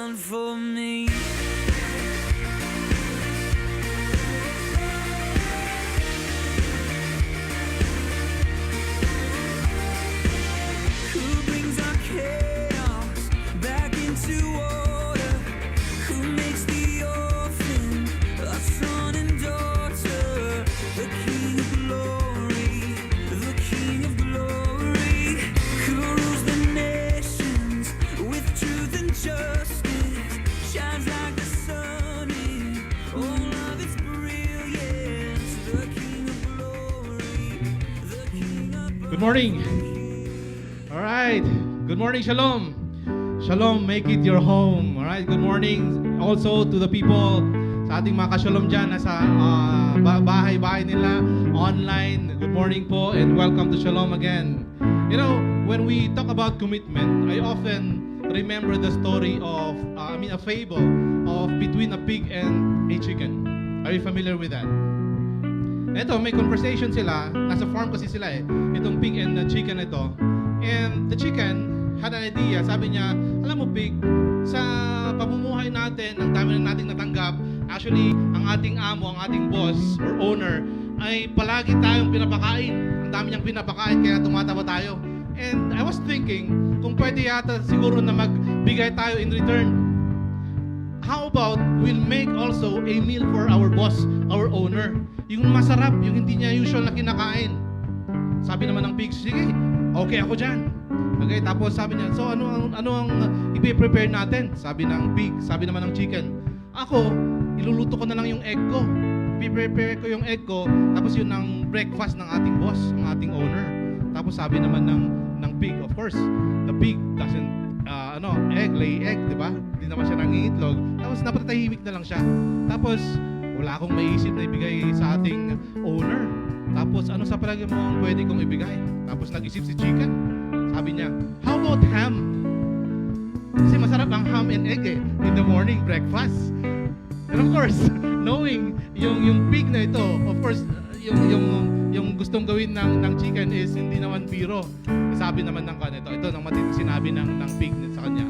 done for me. Who brings our chaos back into order? Who makes the orphan a son and daughter? The King of Glory, the King of Glory, who rules the nations with truth and justice, shines like the sun in all of its brilliance. The King of Glory, the King of Glory. Good morning. All right. Good morning, Shalom. Shalom, make it your home. All right. Good morning also to the people sa ating mga ka-Shalom dyan nasa bahay-bahay nila online. Good morning po and welcome to Shalom again. You know, when we talk about commitment, I often remember the story of, a fable of between a pig and a chicken. Are you familiar with that? Ito, may conversation sila. Nasa farm kasi sila eh. Itong pig and the chicken ito. And the chicken had an idea. Sabi niya, alam mo pig, sa pamumuhay natin, ang dami na nating natanggap, actually, ang ating amo, ang ating boss or owner, ay palagi tayong pinapakain. Ang dami niyang pinapakain, kaya tumataba tayo. And I was thinking, kung pwede yata siguro na magbigay tayo in return. How about we'll make also a meal for our boss, our owner? Yung masarap, yung hindi niya usual na kinakain. Sabi naman ng pig, sige, okay ako dyan. Okay, tapos sabi niya, so ano ang i-prepare natin? Sabi ng pig, sabi naman ng chicken, ako, iluluto ko na lang yung egg ko. I-prepare ko yung egg ko, tapos yun ang breakfast ng ating boss, ng ating owner. Tapos sabi naman ng pig, of course, the pig doesn't lay egg, di ba? Hindi naman siya nangingitlog. Tapos napatahimik na lang siya. Tapos wala akong maisip na ibigay sa ating owner. Tapos ano sa palagi mo ang pwede kong ibigay? Tapos nag-isip si chicken. Sabi niya, how about ham? Kasi masarap ang ham and egg eh, in the morning breakfast. And of course, knowing yung pig na ito, of course, yung gustong gawin ng chicken is hindi naman biro. Sabi naman ng kanito, ito nang sinabi ng pig sa kanya,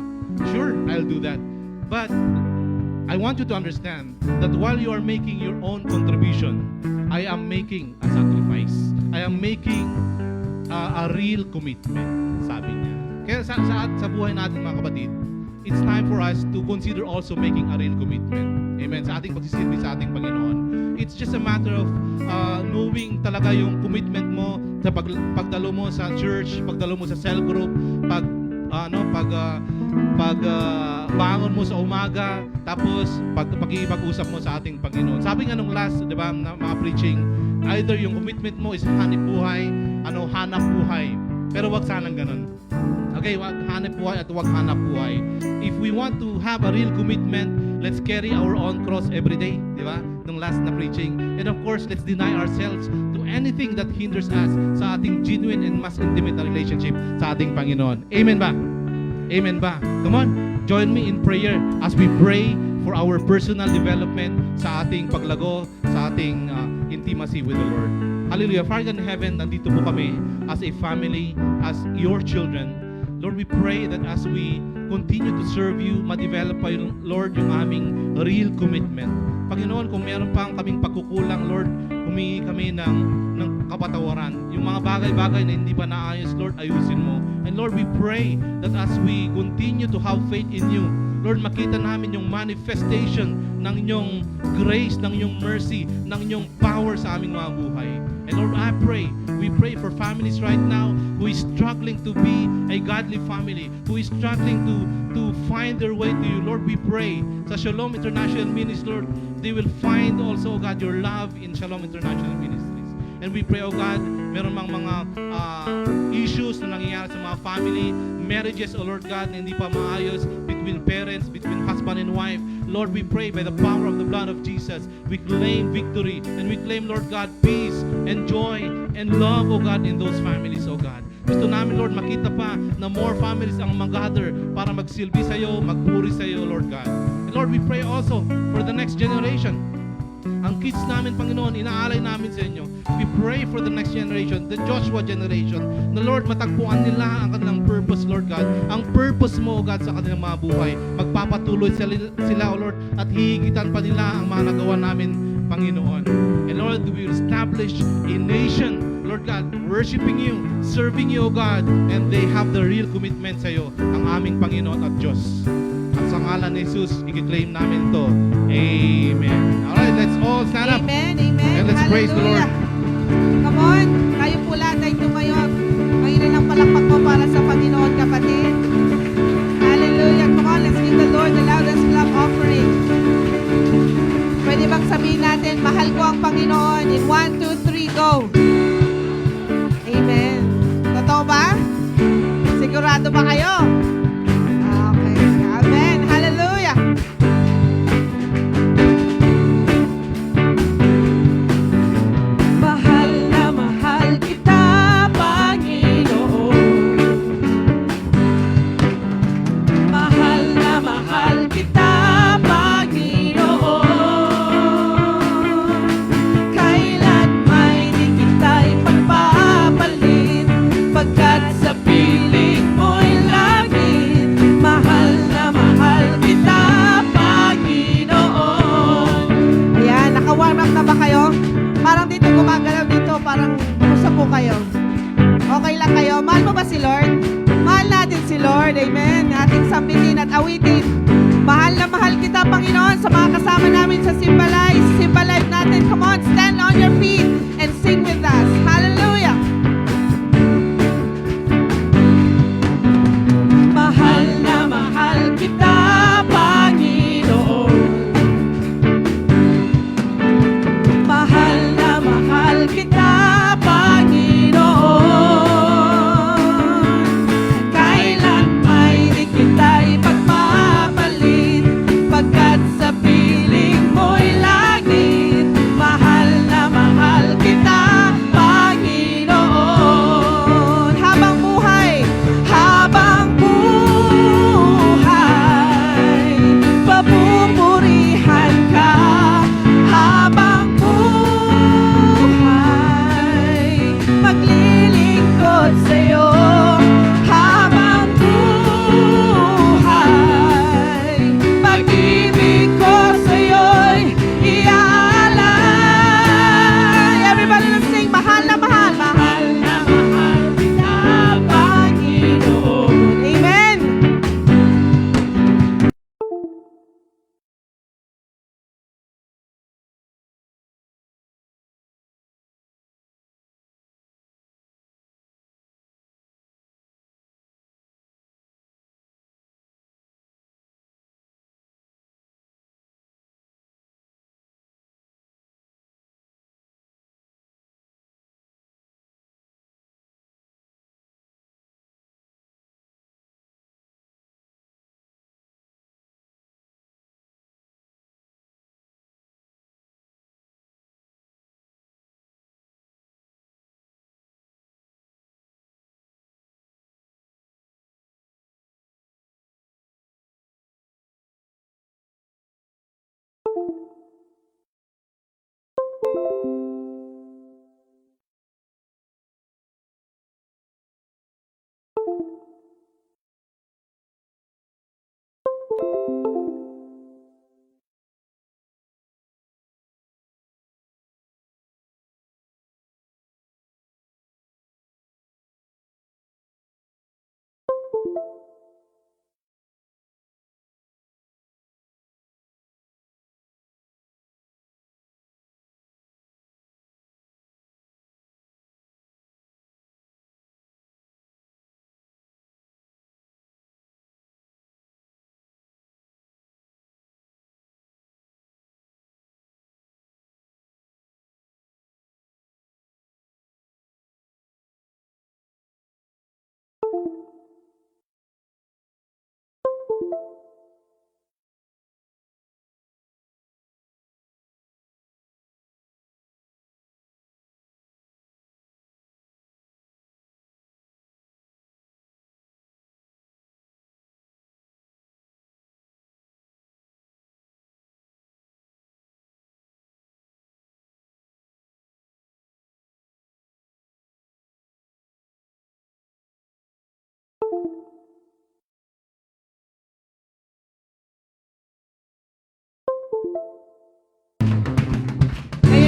sure, I'll do that. But I want you to understand that while you are making your own contribution, I am making a sacrifice. I am making a real commitment, sabi niya. Kaya sa buhay natin mga kapatid, it's time for us to consider also making a real commitment. Amen. Sa ating pagsisilbi sa ating Panginoon. It's just a matter of knowing talaga yung commitment mo sa pagdalo mo sa church, pagdalo mo sa cell group, bangon mo sa umaga, tapos pag-iipag-usap mo sa ating Panginoon. Sabi nga nung last, 'di ba, na mga preaching, either yung commitment mo is hanap buhay, hanap buhay. Pero wag sanang ganun. Okay, wag hanap buhay at wag hanap buhay. If we want to have a real commitment, let's carry our own cross every day, 'di ba? Nung last na preaching. And of course, let's deny ourselves to anything that hinders us sa ating genuine and mas intimate na relationship sa ating Panginoon. Amen ba? Amen ba? Come on, join me in prayer as we pray for our personal development sa ating paglago, sa ating intimacy with the Lord. Hallelujah. Father in heaven, nandito po kami as a family, as your children. Lord, we pray that as we continue to serve you, ma-develop pa yung, Lord, yung aming real commitment. Panginoon, kung meron pang kaming pagkukulang, Lord, humingi kami ng kapatawaran. Yung mga bagay-bagay na hindi pa naayos, Lord, ayusin mo. And Lord, we pray that as we continue to have faith in you, Lord, makita namin yung manifestation ng inyong grace, ng inyong mercy, ng inyong power sa aming mga buhay. And Lord, we pray for families right now who is struggling to be a godly family, who is struggling to find their way to you. Lord, we pray sa Shalom International Ministries, Lord, they will find also, God, your love in Shalom International Ministries. And we pray, oh God, meron mga issues na nangyayari sa mga family, marriages, oh Lord God, na hindi pa maayos between parents, between husband and wife. Lord, we pray by the power of the blood of Jesus, we claim victory, and we claim, Lord God, peace and joy and love, oh God, in those families, oh God. Gusto namin, Lord, makita pa na more families ang mag-gather para magsilbi sa iyo, magpuri sa iyo, Lord God. And Lord, we pray also for the next generation. Ang kids namin, Panginoon, inaalay namin sa inyo. We pray for the next generation, the Joshua generation, na Lord, matagpuan nila ang kanilang purpose, Lord God. Ang purpose mo, O God, sa kanilang mga buhay. Magpapatuloy sila, O Lord, at hihigitan pa nila ang mga nagawa namin, Panginoon. And Lord, we will establish a nation, Lord God, worshiping you, serving you, O God, and they have the real commitment sa iyo, ang aming Panginoon at Diyos. At sa ngalan ni Jesus, i-claim namin ito. Amen. Alright, let's all stand up. Amen, amen. And let's praise the Lord. Come on, kayo po lahat ay tumayo. Ngayon lang palakpak mo para sa Panginoon, kapatid. Hallelujah. Come on, let's give the Lord the loudest clap offering. Pwede bang sabihin natin, mahal ko ang Panginoon in 1, 2, 3, go. Amen. Totoo ba? Sigurado ba kayo? Okay. Amen. Hallelujah. Mahal na mahal kita, Panginoon. Mahal na mahal kita, Panginoon. Kailan may di kita ipagpapalit, pagkat sa piling mo'y langit. Mahal na mahal kita, Panginoon. Ayan, naka-warm up na ba kayo? Parang dito gumagalaw dito, parang kumusta po kayo? Okay lang kayo? Mahal mo ba si Lord? Mahal natin si Lord, amen. Ating sambihin at awitin. Mahal na mahal kita, Panginoon, sa mga kasama namin sa Simba Life natin. Come on, stand on your feet and sing with us. Hallelujah. Mahal na mahal kita, Panginoon. Mahal na mahal kita, Panginoon. Kailan may di kita ipagpapalit, pagkat sa piling mo'y langit. Mahal na mahal kita,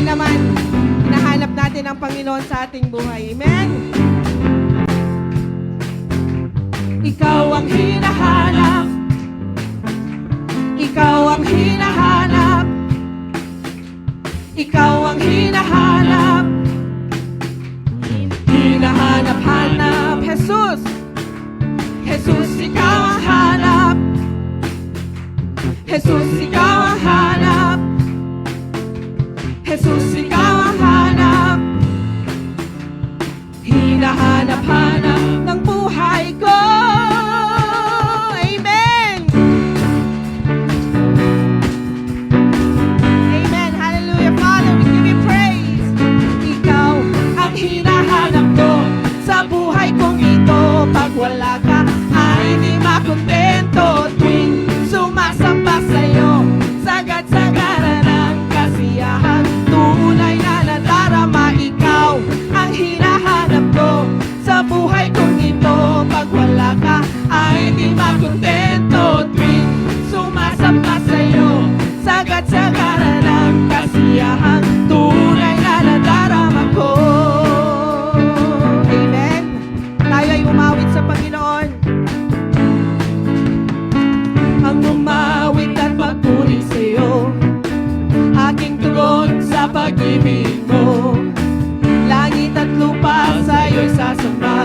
naman hinahanap natin ang Panginoon sa ating buhay. Amen? Ikaw ang hinahanap. Ikaw ang hinahanap. Ikaw ang hinahanap. Hinahanap-hanap. Jesus! Jesus, ikaw ang hanap. Jesus, ikaw ang hanap. Jesus, ikaw ang hanap. Hinahanap-hanap ng buhay ko. Amen! Amen. Hallelujah. Father, we give you praise. Ikaw ang hinahanap ko sa buhay kong ito. Pag wala ka, ay di makontento. Tuwing sumasamba sa'yo, sagad-sagaran ang kasiyahan. Tunay na nadarama, ikaw ang hinahanap ko sa buhay kong ito. Pag wala ka, ay di makontento. Tuwing sumasamba sa'yo, sagad-sagaran ang kasiyahan. Tunay na nadarama ko. Amen. Tayo ay umawit sa Panginoon. Ang umawit at magpuri sa'yo, aking tugon sa pag-ibig mo. Langit at lupa sa'yo'y sasamba.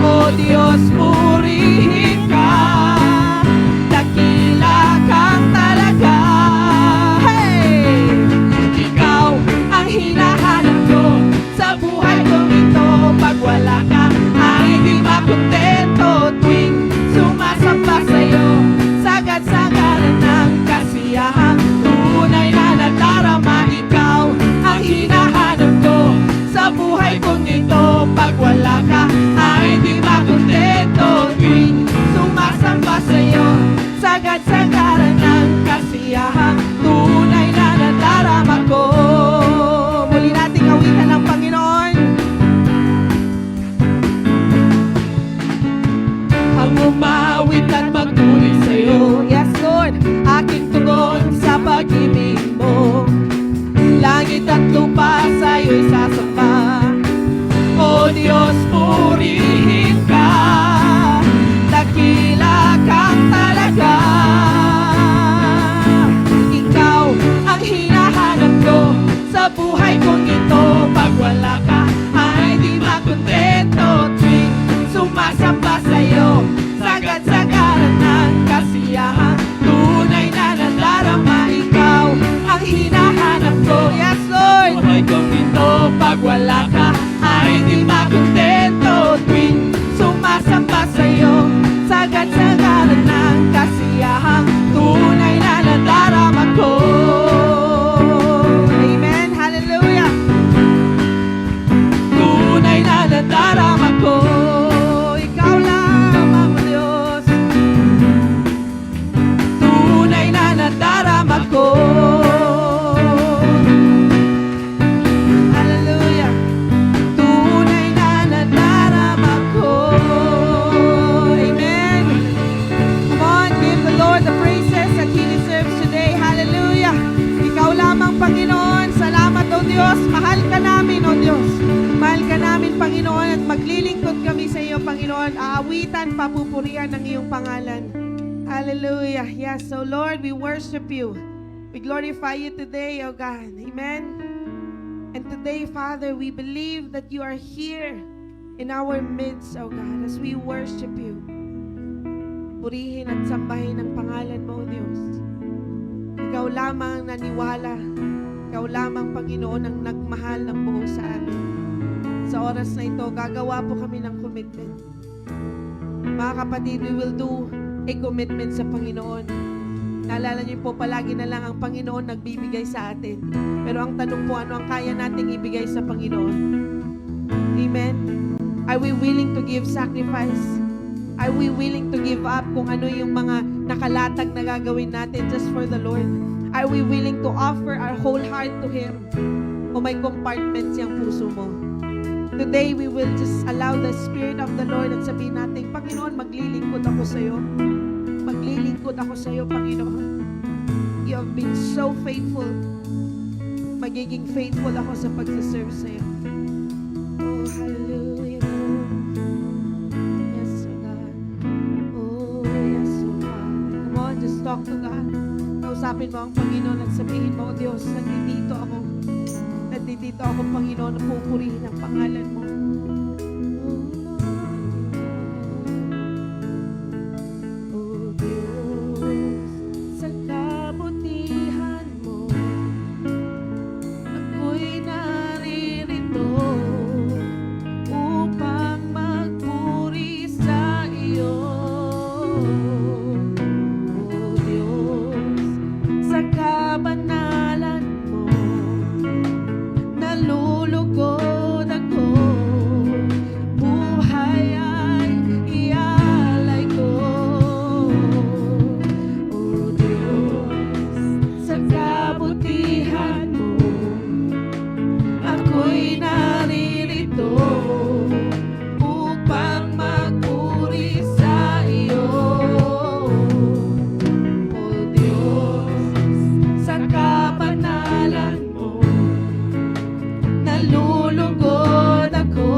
O Diyos, purihin ka. Dakila kang talaga. Hey! Ikaw ang hinahanap ko sa buhay kong ito. Pag wala ka, ay di makontento. Tuwing sumasamba sa'yo, sagad-sagaran ng kasiyahan. Tunay na nadarama, ikaw ang hinahanap ko sa buhay kong ito. Pag wala ka, ay di makontento. Tuwing sumasamba sa'yo, sagad-sagaran ng kasiyahan. Tunay na nadarama ko. Muli nating awitan ng Panginoon. Ang umawit at magpuri sa'yo. Yes, Lord. Aking tugon sa pag-ibig mo. Langit at lupa sa'yo'y sasamba. O Diyos, purihin ka. Dakila kang talaga. Ikaw ang hinahanap ko sa buhay kong ito. Pag wala ka, ay di makontento. Tuwing sumasamba sa'yo, sagad-sagaran ng kasiyahan. Tunay na nadarama, ikaw ang hinahanap ko. Yes, Lord! Buhay kong ito, pag wala ka, ay di makontento. Tuwing sumasamba sa'yo, sagad-sagaran ng kasiyahan. Tunay na nadarama ko. Amen. Hallelujah. Tunay na nadarama ko. Ikaw lamang, Diyos. Tunay na nadarama ko. Hallelujah. Tunay na nadarama ko. Amen. Come on, give the Lord the praises that He deserves today. Hallelujah. Ikaw lamang, Panginoon. Salamat, O Diyos. Mahal ka namin, O Diyos. Mahal ka namin, Panginoon, at maglilingkod kami sa iyo, Panginoon. Aawitan, papupurihan ng iyong pangalan. Hallelujah. Yes, so Lord, we worship you. We glorify you today, O God. Amen. And today, Father, we believe that you are here in our midst, O God, as we worship you. Purihin at sambahin ang pangalan mo, O Diyos. Ikaw lamang naniwala. Ikaw lamang, Panginoon, ang nagmahal ng buo sa amin. Sa oras na ito, gagawa po kami ng commitment. Mga kapatid, we will do a commitment sa Panginoon. Naalala niyo po, palagi na lang ang Panginoon nagbibigay sa atin. Pero ang tanong po, ano ang kaya nating ibigay sa Panginoon? Amen? Are we willing to give sacrifice? Are we willing to give up kung ano yung mga nakalatag na gagawin natin just for the Lord? Are we willing to offer our whole heart to Him? O may compartments yung puso mo? Today, we will just allow the Spirit of the Lord at sabihin natin, Panginoon, maglilingkod ako sa iyo. Maglilingkod ako sa iyo, Panginoon. You have been so faithful. magiging faithful ako sa pagsiserve sa'yo. Oh, hallelujah, Lord. Yes, oh God. Oh, yes, oh God. Come on, just talk to God. Kausapin mo ang Panginoon at sabihin mo, Diyos, nandito ako. Nandito ako, Panginoon, na pupurihin ang pangalan mo. Oh, Diyos, sa kabutihan mo, ako'y naririto upang magpuri sa iyo. Oh, Diyos, sa kabanalan mo, nalulugod ako, buhay ay ialay ko. O Diyos, sa kabutihan mo, ako'y naririto upang magpuri sa iyo. O Diyos, sa kabanalan mo, nalulugod ako,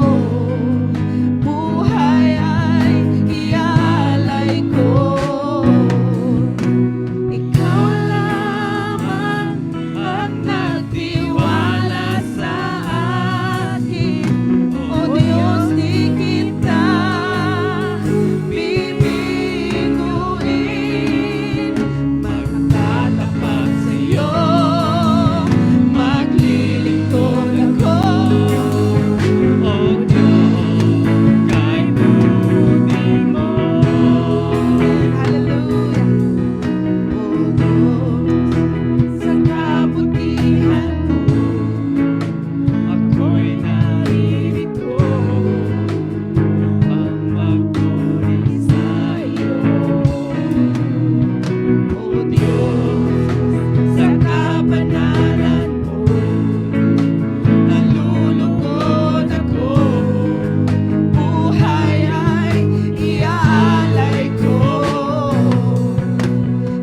buhay ay ialay ko. Ikaw lamang ang nagtiwala sa akin. O Diyos, di kita bibiguin. Magtatapat sa'yo, maglilingkod ako. O Diyos, kay buti mo. Hallelujah. O Diyos, sa kabutihan mo, ako'y naririto upang magpuri sa iyo. O Diyos, sa kabanalan mo, nalulugod ako, buhay ay iaalay ko.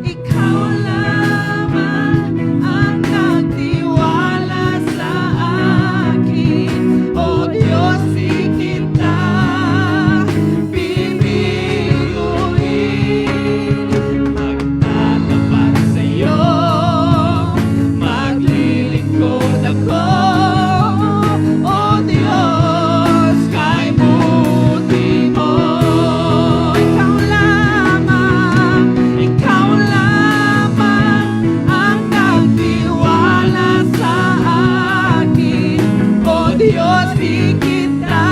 Ikaw lamang ang nagtiwala sa akin. O Diyos, di kita bibiguin. Magtatapat sa'yo, maglilingkod ako. O Diyos, kay buti mo. Ikaw lamang ang nagtiwala sa akin. O Diyos, di kita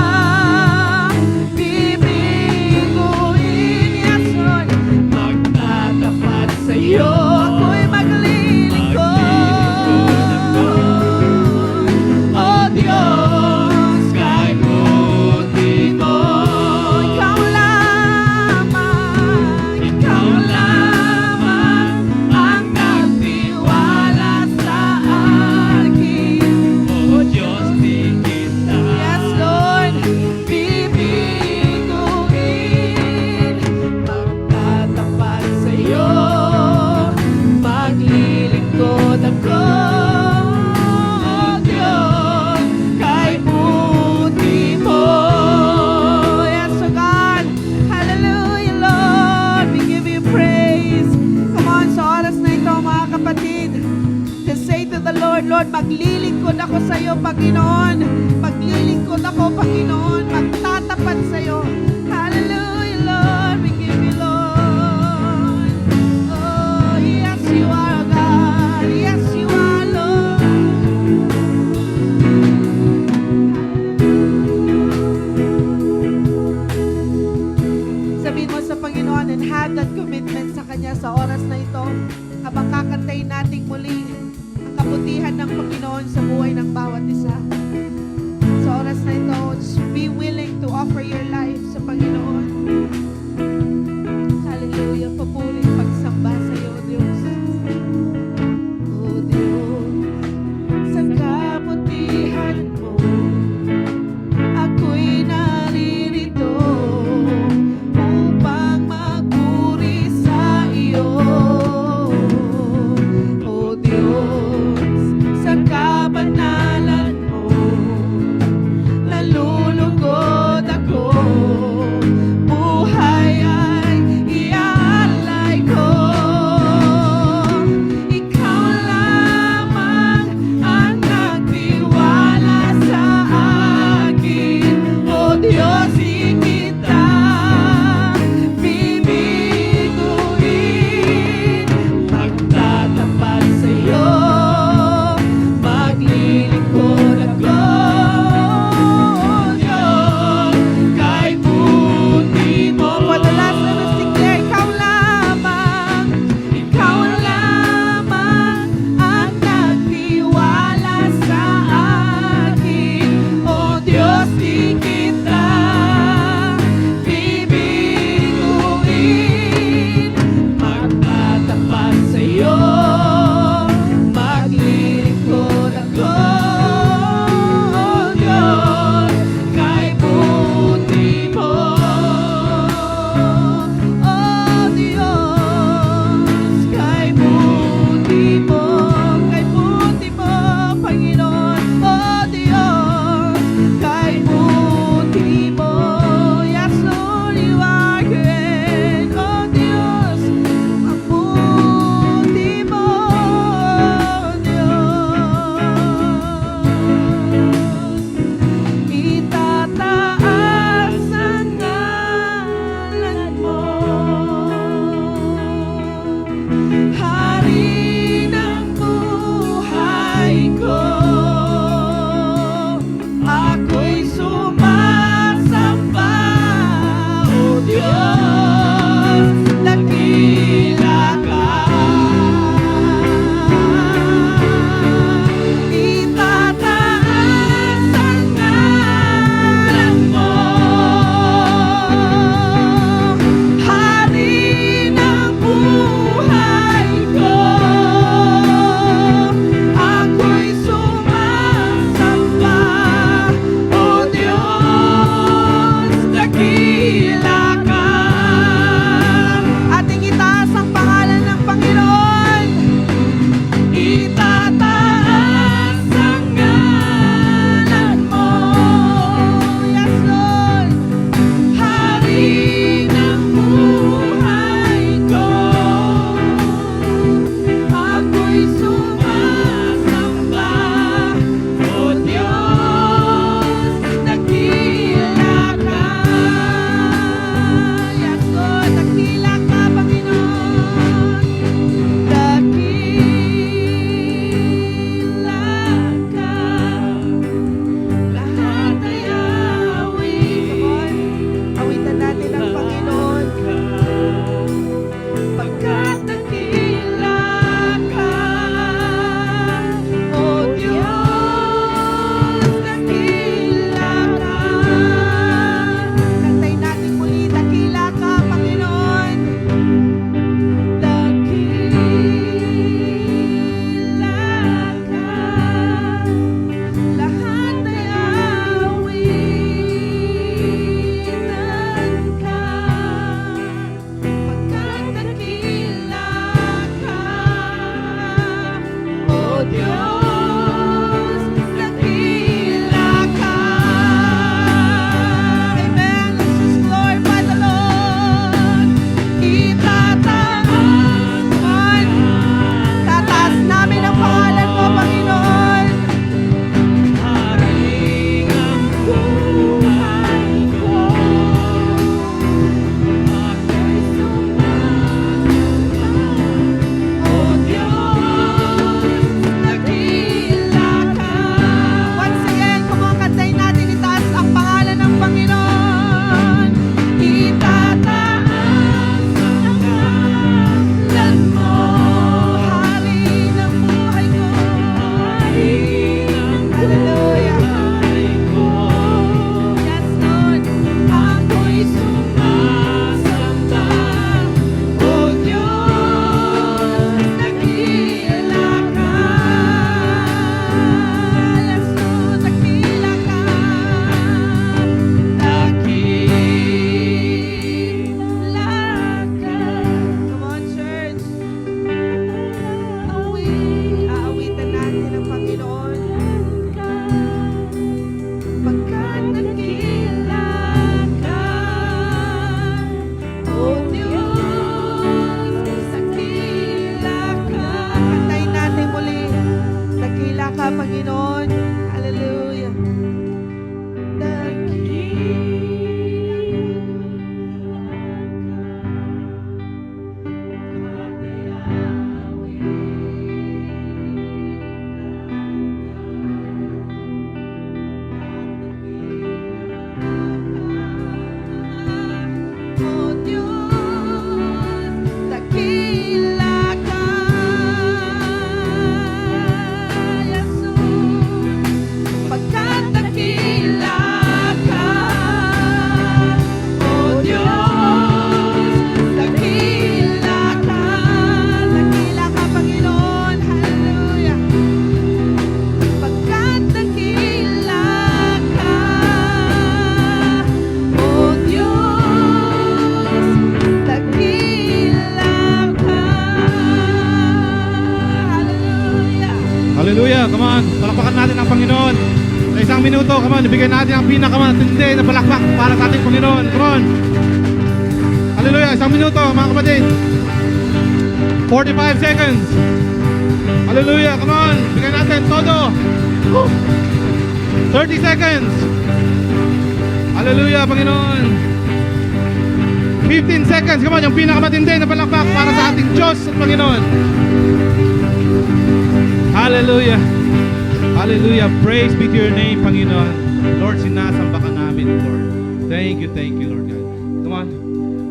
bibiguin. Yes, Lord. Magtatapat sa'yo, ako'y maglilingkod. O Diyos, kay buti mo. Ikaw lamang ang nagtiwala sa akin. O Diyos, di kita, yes, Lord, bibiguin. Magtatapat sa'yo, maglilingkod ako. O Diyos, kay buti mo. Yes, O God. Hallelujah, Lord. We give you praise. Come on, sa oras na ito, mga kapatid, just say to the Lord, Lord, maglilingkod ako sa iyo, Panginoon. Maglilingkod ako, Panginoon. Magtatapat sa iyo. Hallelujah, Lord. We give you, Lord. Oh, yes, you are, God. Yes, you are, Lord. Sabihin mo sa Panginoon and have that commitment sa Kanya sa oras na ito habang kakantayin nating muli ang kabutihan ng Panginoon sa buhay ng bawat isa. Sa oras na ito, just be willing to offer your life sa Panginoon. Hallelujah. Papuri, pagsamba sa iyo, Diyos. O Diyos, sa kabutihan mo, ako'y naririto upang magpuri sa iyo. O Diyos, sa kabutihan O Diyos, dakila ka, Jesus, pagkat dakila ka. O Diyos, dakila ka, Panginoon, hallelujah. Pagkat dakila ka, O Diyos, dakila ka, hallelujah. Hallelujah. Come on. Palakpakan natin ang Panginoon. Sa isang minuto, come on. Ibigay natin ang pinakamatindi na palakpak para sa ating Panginoon. Come on. Hallelujah. Isang minuto, mga kapatid. 45 seconds. Hallelujah. Come on. Bigyan natin todo. 30 seconds. Hallelujah, Panginoon. 15 seconds. Come on. Yung pinakamatindi na palakpak para sa ating Diyos at Panginoon. Hallelujah. Hallelujah. Praise be to your name, Panginoon. Lord, sinasamba ka namin, Lord. Thank you, Lord God. Come on.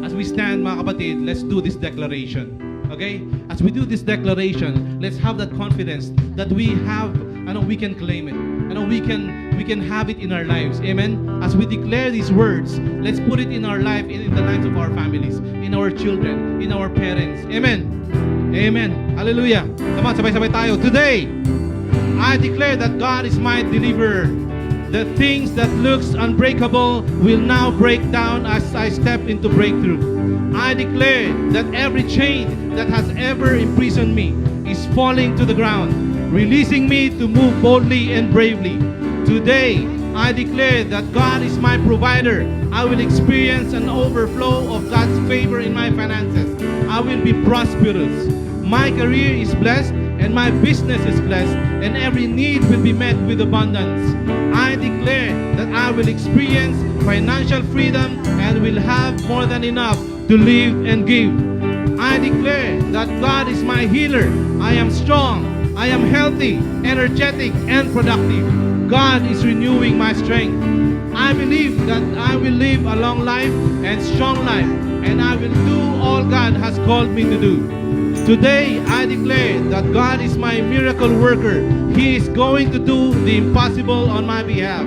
As we stand, mga kapatid, let's do this declaration. Okay? As we do this declaration, let's have that confidence that we have, we can claim it. We can have it in our lives. Amen? As we declare these words, let's put it in our life, in the lives of our families, in our children, in our parents. Amen? Amen. Hallelujah. Come on, sabay-sabay tayo. Today, I declare that God is my deliverer. The things that looks unbreakable will now break down as I step into breakthrough. I declare that every chain that has ever imprisoned me is falling to the ground, releasing me to move boldly and bravely. Today, I declare that God is my provider. I will experience an overflow of God's favor in my finances. I will be prosperous. My career is blessed and my business is blessed, and every need will be met with abundance. I declare that I will experience financial freedom and will have more than enough to live and give. I declare that God is my healer. I am strong, I am healthy, energetic, and productive. God is renewing my strength. I believe that I will live a long life and strong life, and I will do all God has called me to do. Today, I declare that God is my miracle worker. He is going to do the impossible on my behalf.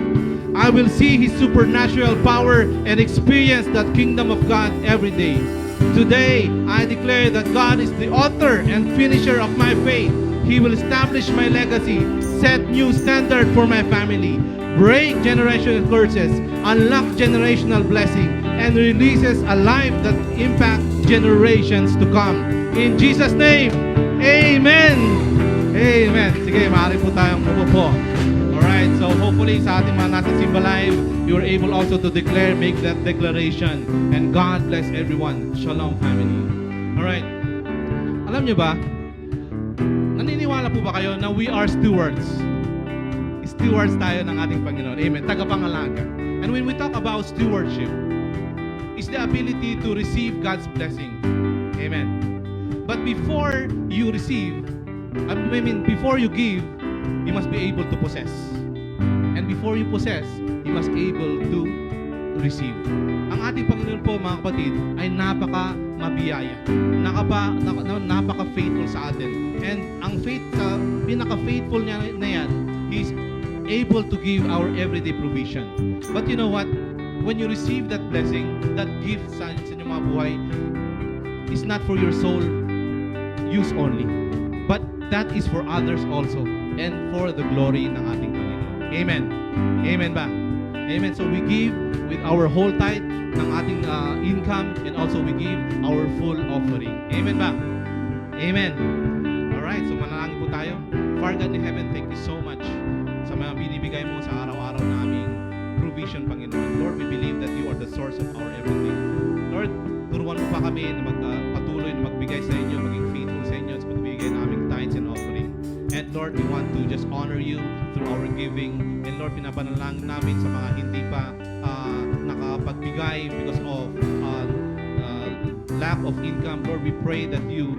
I will see His supernatural power and experience that kingdom of God every day. Today, I declare that God is the author and finisher of my faith. He will establish my legacy, set new standard for my family, break generational curses, unlock generational blessing, and releases a life that impacts generations to come. In Jesus' name, Amen! Amen! Sige, maaari po tayong umupo. Alright, so hopefully sa ating mga nasa Simba Live, you are able also to declare, make that declaration. And God bless everyone. Shalom, family. Alright, alam nyo ba, naniniwala po ba kayo na we are stewards? Stewards tayo ng ating Panginoon. Amen. Tagapangalaga. And when we talk about stewardship, it's the ability to receive God's blessing. Amen. But before you receive, before you give, you must be able to possess. And before you possess, you must be able to receive. Ang ating Panginoon po, mga kapatid, ay napaka-mabiyaya. Napaka-faithful sa atin. And ang faith, sa pinaka-faithful niya na yan, He's able to give our everyday provision. But you know what? When you receive that blessing, that gift sa inyong mga buhay, is not for your soul use only, but that is for others also, and for the glory ng ating Panginoon. Amen. Amen ba? Amen. So we give with our whole tithe ng ating income, and also we give our full offering. Amen ba? Amen. Alright, so manalangin po tayo. Father God in heaven, thank you so much sa mga binibigay mo sa araw-araw naming provision, Panginoon. Lord, we believe that you are the source of our everything. Lord, turuan mo pa kami na patuloy na magbigay sa inyo, maging faithful sa inyo sa pagbigay naming tithes and offering. And Lord, we want to just honor you through our giving. And Lord, pinapanalangin namin sa mga hindi pa nakapagbigay because of lack of income. Lord, we pray that you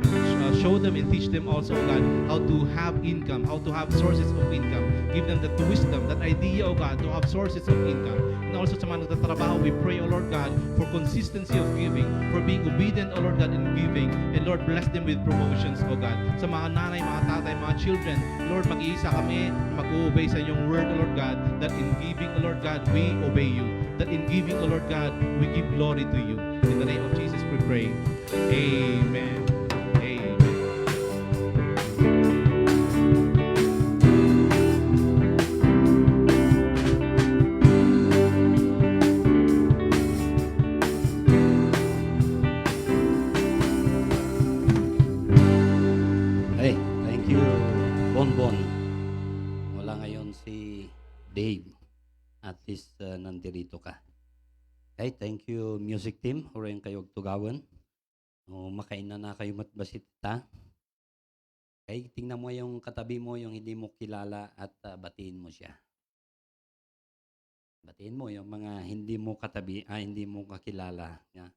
show them and teach them also, God, how to have income, how to have sources of income. Give them that wisdom, that idea, oh God, to have sources of income. also sa mga nagtatrabaho, we pray, O Lord God, for consistency of giving, for being obedient, O Lord God, in giving. And Lord, bless them with promotions, O God. Sa mga nanay, mga tatay, mga children, Lord, mag-iisa kami, mag-obey sa inyong word, O Lord God, that in giving, O Lord God, we obey you. That in giving, O Lord God, we give glory to you. In the name of Jesus we pray. Amen. Amen. Hey, thank you, Bonbon. Wala ngayon si Dave. At least nandirito ka. Hey, thank you, music team. Hurayan kayo tugawan. Makain na kayo matbasit ta. Okay, tingnan mo yung katabi mo, yung hindi mo kilala at batiin mo siya. Batiin mo yung mga hindi mo katabi, hindi mo kakilala. Ya.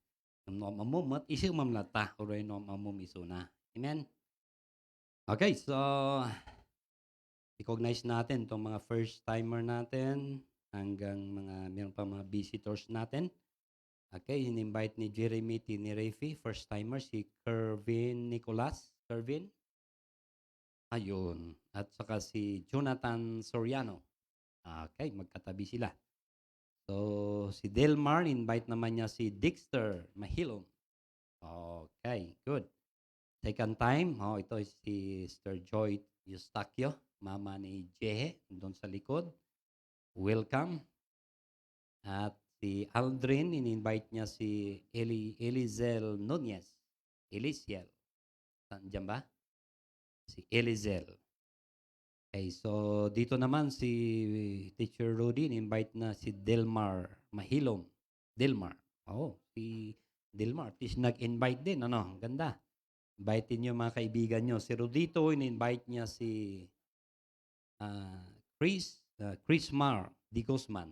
No mamum isip mamlata, hurayan no mamum isuna. Amen. Okay, so recognize natin itong mga first timer natin hanggang meron pa mga visitors natin. Okay, in-invite ni Jeremy Tinirefi, first timer, si Kervin Nicolas. Kervin? Ayun. At saka si Jonathan Soriano. Okay, magkatabi sila. So, si Delmar, invite naman niya si Dexter Mahilom. Okay, good. Second time, ito si Sister Joy Eustaquio, mama ni Jehe, doon sa likod. Welcome. At si Aldrin, in-invite niya si Elizel Nunez. Elisiel. Diyan ba? Si Elizel. Okay, so dito naman si Teacher Rudy, in-invite na si Delmar Mahilom. Delmar. Si Delmar. At least nag-invite din. Ganda. Invite niyo mga kaibigan niyo. Si Rodito, in-invite niya si Chris Mar Di Guzman.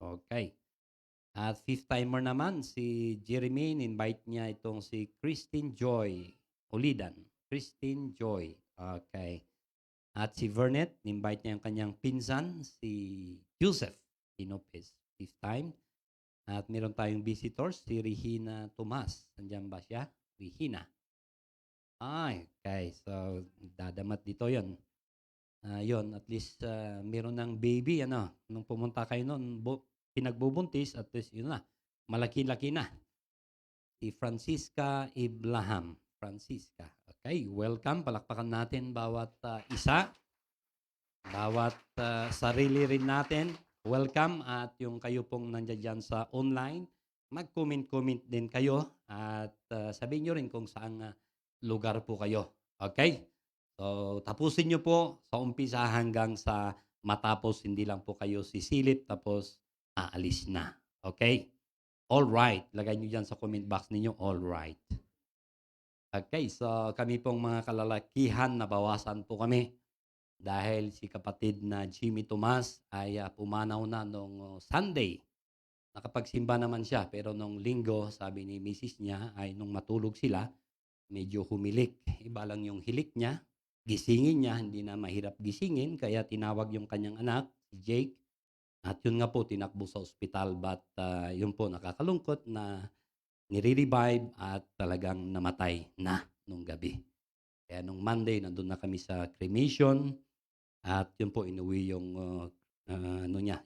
Okay. At fifth timer naman, si Jeremy, in-invite niya itong si Christine Joy Olidan. Christine Joy. Okay. At si Vernet, in-invite niya yung kanyang pinsan, si Joseph Inopes. Fifth time. At meron tayong visitors, si Regina Tomas. Nandiyan ba siya? Regina. Okay. So, dadamat dito yon. Yon, at least meron ng baby, nung pumunta kayo noon, pinagbubuntis, at least yun na, malaki-laki na. Si Francisca Ibrahim. Francisca. Okay, welcome. Palakpakan natin bawat isa. Bawat sarili rin natin. Welcome. At yung kayo pong nandiyan dyan sa online, mag-comment din kayo at sabihin nyo rin kung saan lugar po kayo. Okay? So, tapusin nyo po sa umpisa hanggang sa matapos, hindi lang po kayo sisilip tapos aalis na. Okay? All right. Lagay nyo dyan sa comment box ninyo, all right. Okay, so kami pong mga kalalakihan, nabawasan po kami dahil si kapatid na Jimmy Tomas ay pumanaw na nung Sunday. Nakapagsimba naman siya, pero nung linggo, sabi ni Mrs. niya, ay nung matulog sila, medyo humilik. Iba lang yung hilik niya. Gisingin niya, hindi na mahirap gisingin, kaya tinawag yung kanyang anak, si Jake. At yun nga po, tinakbo sa ospital, but yun po, nakakalungkot na nire-revive at talagang namatay na nung gabi. Kaya nung Monday, nandun na kami sa cremation at yun po, inuwi yung,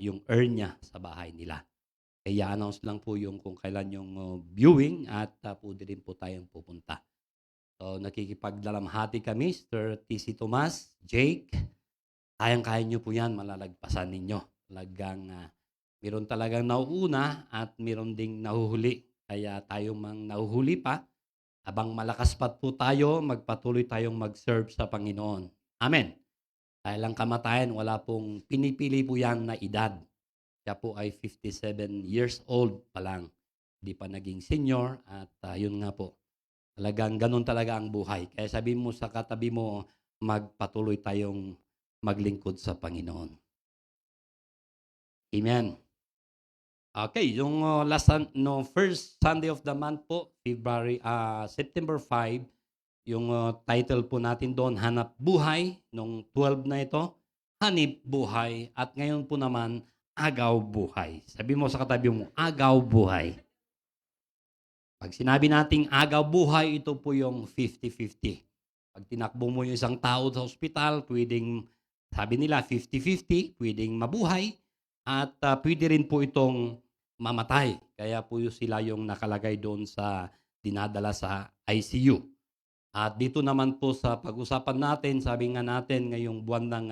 yung urn niya sa bahay nila. Kaya announce lang po yung kung kailan yung viewing at pwede rin po tayong pupunta. So, nakikipagdalamhati kami, Mr. T.C. Tomas, Jake. Kayang-kaya nyo po yan, malalagpasan ninyo. Talagang, meron talagang nauuna at meron ding nahuhuli. Kaya tayo mang nahuhuli pa, habang malakas pa po tayo, magpatuloy tayong mag-serve sa Panginoon. Amen. Dahil ang kamatayan, wala pong pinipili po yan na edad. Siya po ay 57 years old pa lang. Hindi pa naging senior at yun nga po. Talagang ganun talaga ang buhay. Kaya sabi mo sa katabi mo, magpatuloy tayong maglingkod sa Panginoon. Amen. Okay, yung first Sunday of the month po, September 5, yung title po natin doon, Hanap Buhay, nung 12 na ito, Hanip Buhay. At ngayon po naman, agaw buhay. Sabi mo sa katabi mo, agaw buhay. Pag sinabi nating agaw buhay, ito po yung 50-50. Pag tinakbo mo yung isang tao sa ospital, pwedeng, sabi nila, 50-50, pwedeng mabuhay, at pwede rin po itong mamatay. Kaya po sila yung nakalagay doon sa dinadala sa ICU. At dito naman po sa pag-usapan natin, sabi nga natin ngayong buwan ng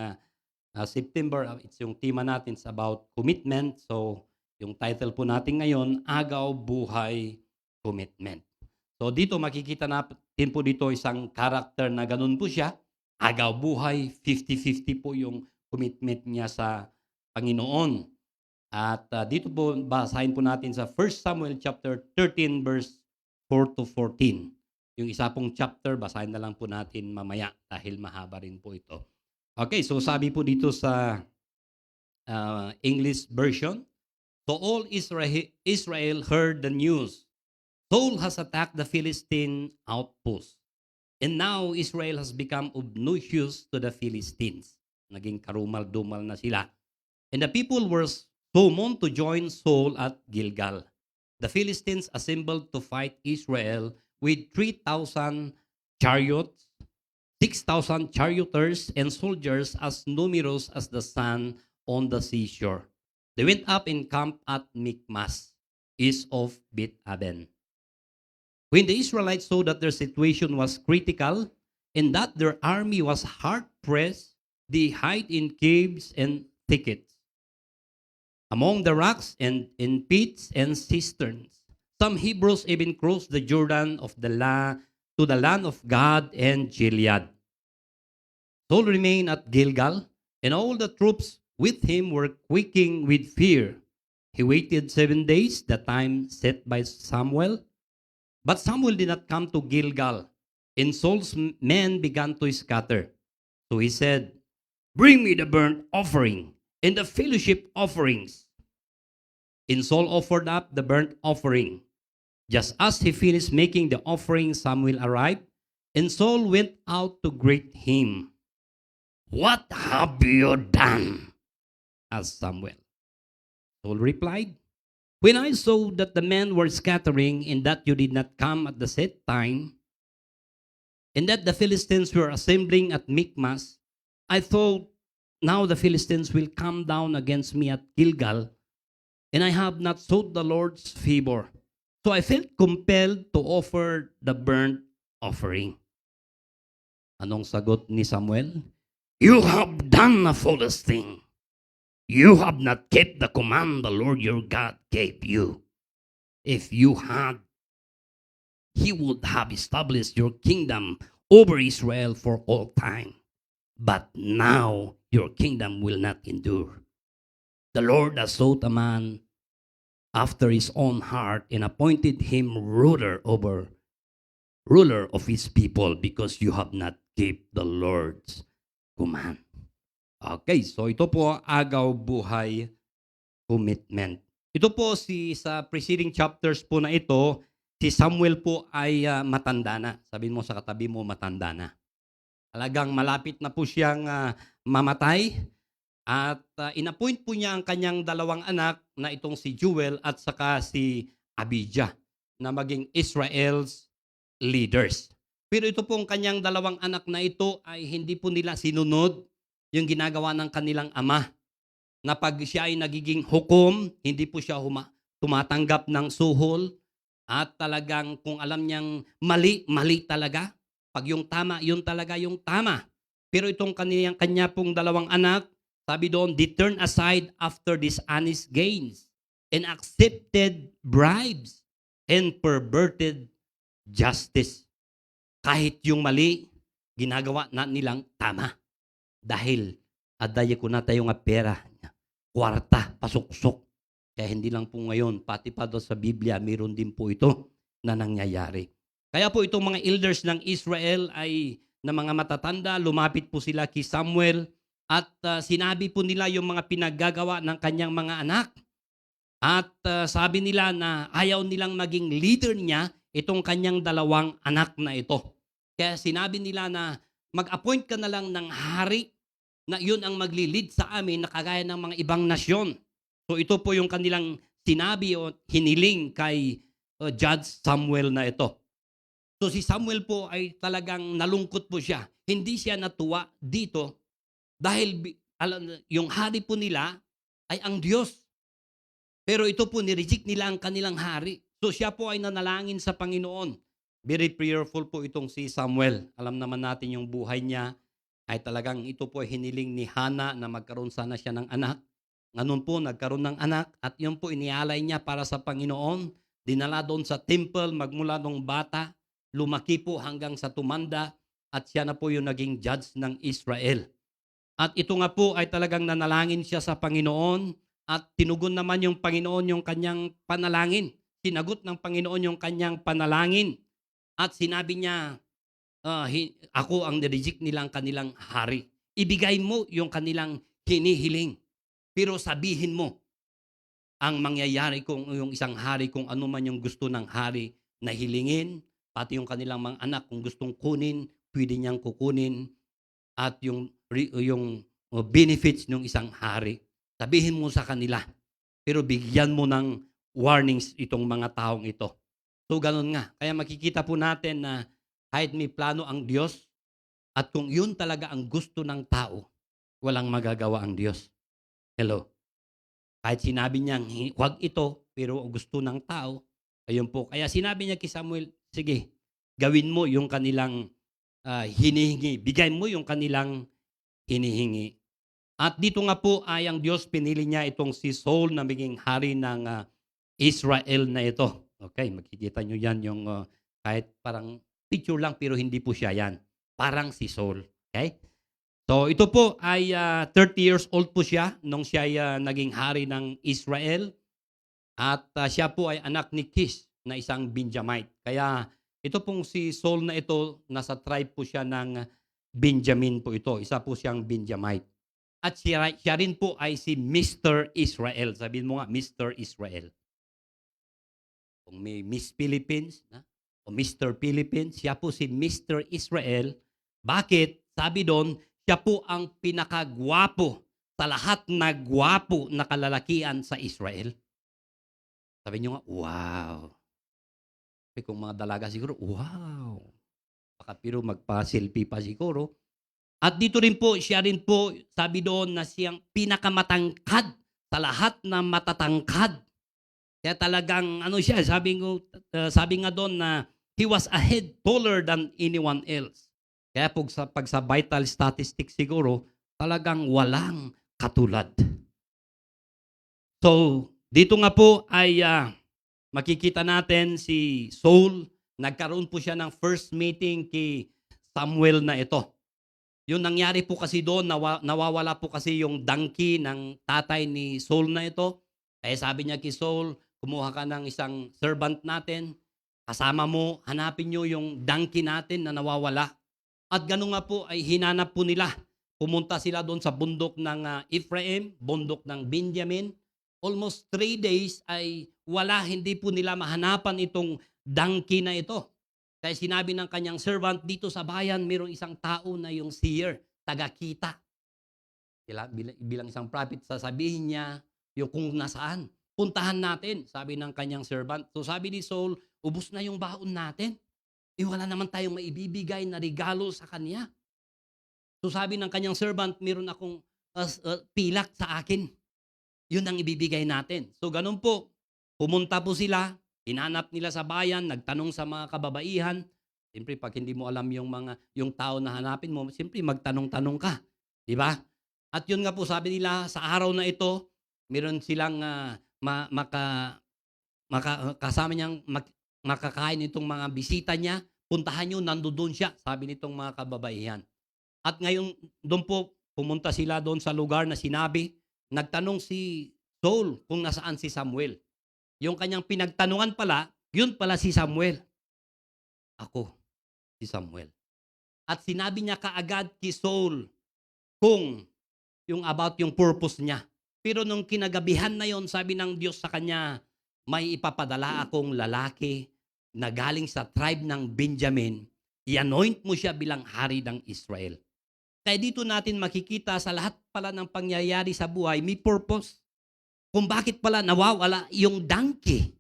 September, it's yung tema natin is about commitment. So, yung title po natin ngayon, Agaw Buhay Commitment. So, dito makikita natin po dito isang character na ganun po siya. Agaw buhay, 50-50 po yung commitment niya sa Panginoon. At dito po, basahin po natin sa 1 Samuel chapter 13 verse 4 to 14. Yung isa pong chapter, basahin na lang po natin mamaya dahil mahaba rin po ito. Okay, so sabi po dito sa English version, so all Israel heard the news. Saul has attacked the Philistine outpost. And now Israel has become obnoxious to the Philistines. Naging karumal-dumal na sila. And the people were summoned to join Saul at Gilgal. The Philistines assembled to fight Israel with 3,000 chariots, 6,000 charioteers, and soldiers as numerous as the sand on the seashore. They went up and camped at Michmas, east of Beth-aven. When the Israelites saw that their situation was critical and that their army was hard-pressed, they hid in caves and thickets, among the rocks and in pits and cisterns. Some Hebrews even crossed the Jordan to the land of God and Gilead. Saul remained at Gilgal, and all the troops with him were quaking with fear. He waited 7 days, the time set by Samuel. But Samuel did not come to Gilgal, and Saul's men began to scatter. So he said, "Bring me the burnt offering and the fellowship offerings." And Saul offered up the burnt offering. Just as he finished making the offering, Samuel arrived, and Saul went out to greet him. "What have you done?" asked Samuel. Saul replied, "When I saw that the men were scattering and that you did not come at the set time, and that the Philistines were assembling at Michmas, I thought, now the Philistines will come down against me at Gilgal, and I have not sought the Lord's favor. So I felt compelled to offer the burnt offering." Anong sagot ni Samuel? "You have done a foolish thing. You have not kept the command the Lord your God gave you. If you had, he would have established your kingdom over Israel for all time. But now your kingdom will not endure. The Lord has sought a man after his own heart and appointed him ruler of his people because you have not kept the Lord's command." Okay, so ito po agaw buhay commitment. Ito po sa preceding chapters po na ito, si Samuel po ay matanda na. Sabihin mo sa katabi mo, matanda na. Talagang malapit na po siyang mamatay at inappoint po niya ang kanyang dalawang anak na itong si Joel at saka si Abijah na maging Israel's leaders. Pero ito pong kanyang dalawang anak na ito ay hindi po nila sinunod yung ginagawa ng kanilang ama, na pag siya ay nagiging hukom, hindi po siya tumatanggap ng suhol, at talagang kung alam niyang mali, mali talaga. Pag yung tama, yun talaga yung tama. Pero itong kanya pong dalawang anak, sabi doon, they turned aside after dishonest gains and accepted bribes and perverted justice. Kahit yung mali, ginagawa na nilang tama. Dahil adaya ko na tayo nga pera, kwarta, pasuksok. Kaya hindi lang po ngayon, pati pa doon sa Biblia, mayroon din po ito na nangyayari. Kaya po itong mga elders ng Israel ay na mga matatanda, lumapit po sila kay Samuel at sinabi po nila yung mga pinaggagawa ng kanyang mga anak. At sabi nila na ayaw nilang maging leader niya itong kanyang dalawang anak na ito. Kaya sinabi nila na mag-appoint ka na lang ng hari na yun ang magli-lead sa amin na kagaya ng mga ibang nasyon. So ito po yung kanilang sinabi o hiniling kay Judge Samuel na ito. So si Samuel po ay talagang nalungkot po siya. Hindi siya natuwa dito dahil yung hari po nila ay ang Diyos. Pero ito po, nireject nila ang kanilang hari. So siya po ay nanalangin sa Panginoon. Very prayerful po itong si Samuel. Alam naman natin yung buhay niya ay talagang ito po ay hiniling ni Hannah na magkaroon sana siya ng anak. Ngayon po, nagkaroon ng anak at yun po inialay niya para sa Panginoon. Dinala doon sa temple magmula nung bata. Lumaki po hanggang sa tumanda at siya na po yung naging judge ng Israel. At ito nga po ay talagang nanalangin siya sa Panginoon at tinugon naman yung Panginoon yung kanyang panalangin. Sinagot ng Panginoon yung kanyang panalangin. At sinabi niya, ako ang nireject nilang kanilang hari. Ibigay mo yung kanilang hinihiling. Pero sabihin mo ang mangyayari kung yung isang hari, kung ano man yung gusto ng hari na hilingin, pati yung kanilang mga anak kung gustong kunin, pwede niyang kukunin. At yung benefits ng isang hari, sabihin mo sa kanila. Pero bigyan mo ng warnings itong mga taong ito. So ganun nga. Kaya makikita po natin na kahit may plano ang Diyos at kung yun talaga ang gusto ng tao, walang magagawa ang Diyos. Hello. Kahit sinabi niyang huwag ito, pero gusto ng tao, ayun po. Kaya sinabi niya kay Samuel, sige, gawin mo yung kanilang hinihingi. Bigay mo yung kanilang hinihingi. At dito nga po ay ang Diyos pinili niya itong si Saul na maging hari ng Israel na ito. Okay, makikita nyo yan yung kahit parang picture lang pero hindi po siya yan. Parang si Saul. Okay? So ito po ay 30 years old po siya nung siya ay naging hari ng Israel. At siya po ay anak ni Kish na isang Benjamite. Kaya ito pong si Saul na ito, nasa tribe po siya ng Benjamin po ito. Isa po siyang Benjamite. At siya rin po ay si Mr. Israel. Sabihin mo nga, Mr. Israel. Kung may Miss Philippines o Mr. Philippines, siya po si Mr. Israel. Bakit? Sabi doon, siya po ang pinakagwapo sa lahat na gwapo na kalalakian sa Israel. Sabi nyo nga, wow. Kung mga dalaga siguro, wow. Baka pero magpa-selfie pa siguro. At dito rin po, siya rin po, sabi doon na siyang pinakamatangkad sa lahat na matatangkad. Kaya talagang, siya, sabi nga doon na he was a head taller than anyone else. Kaya pag sa vital statistics siguro, talagang walang katulad. So, dito nga po ay makikita natin si Saul, nagkaroon po siya ng first meeting kay Samuel na ito. Yung nangyari po kasi doon, nawawala po kasi yung donkey ng tatay ni Saul na ito. Kaya sabi niya kay Saul, kumuha ka ng isang servant natin, kasama mo, hanapin nyo yung donkey natin na nawawala. At gano'n nga po ay hinanap po nila. Pumunta sila doon sa bundok ng Ephraim, bundok ng Benjamin. Almost 3 days ay hindi po nila mahanapan itong donkey na ito. Kaya sinabi ng kanyang servant, dito sa bayan, mayroong isang tao na yung seer, taga-kita. Bilang isang prophet, sasabihin niya yung kung nasaan. Puntahan natin, sabi ng kanyang servant. So sabi ni Saul, ubos na yung baon natin. Wala naman tayong maibibigay na regalo sa kanya. So sabi ng kanyang servant, meron akong pilak sa akin. Yun ang ibibigay natin. So ganun po, pumunta po sila, hinanap nila sa bayan, nagtanong sa mga kababaihan. Siyempre, pag hindi mo alam yung tao na hanapin mo, siyempre magtanong-tanong ka. Di ba? At yun nga po, sabi nila, sa araw na ito, meron silang kasama niyang makakain itong mga bisita niya. Puntahan nyo, nandoon siya, sabi nitong mga kababaihan. At ngayon, doon po, pumunta sila doon sa lugar na sinabi, nagtanong si Saul kung nasaan si Samuel. Yung kanyang pinagtanungan pala, yun pala si Samuel. Ako, si Samuel. At sinabi niya kaagad kay Saul kung about yung purpose niya. Pero nung kinagabihan na yon, sabi ng Diyos sa kanya, may ipapadala akong lalaki na galing sa tribe ng Benjamin. I-anoint mo siya bilang hari ng Israel. Kaya dito natin makikita sa lahat pala ng pangyayari sa buhay, may purpose. kung bakit pala nawawala yung donkey,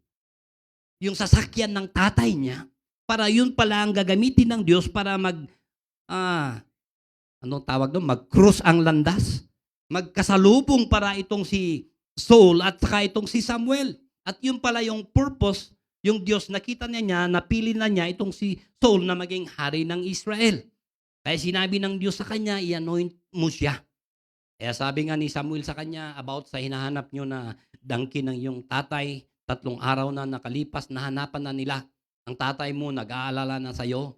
yung sasakyan ng tatay niya, para yun pala ang gagamitin ng Diyos para anong tawag doon? Mag-cross ang landas. Magkasalubong para itong si Saul at saka itong si Samuel. At yun pala yung purpose, yung Diyos nakita niya, napili na niya itong si Saul na maging hari ng Israel. Kaya sinabi ng Diyos sa kanya, i-anoint mo siya. Kaya sabi nga ni Samuel sa kanya about sa hinahanap nyo na donkey ng iyong tatay, 3 araw na nakalipas, nahanapan na nila. Ang tatay mo nag-aalala na sa'yo,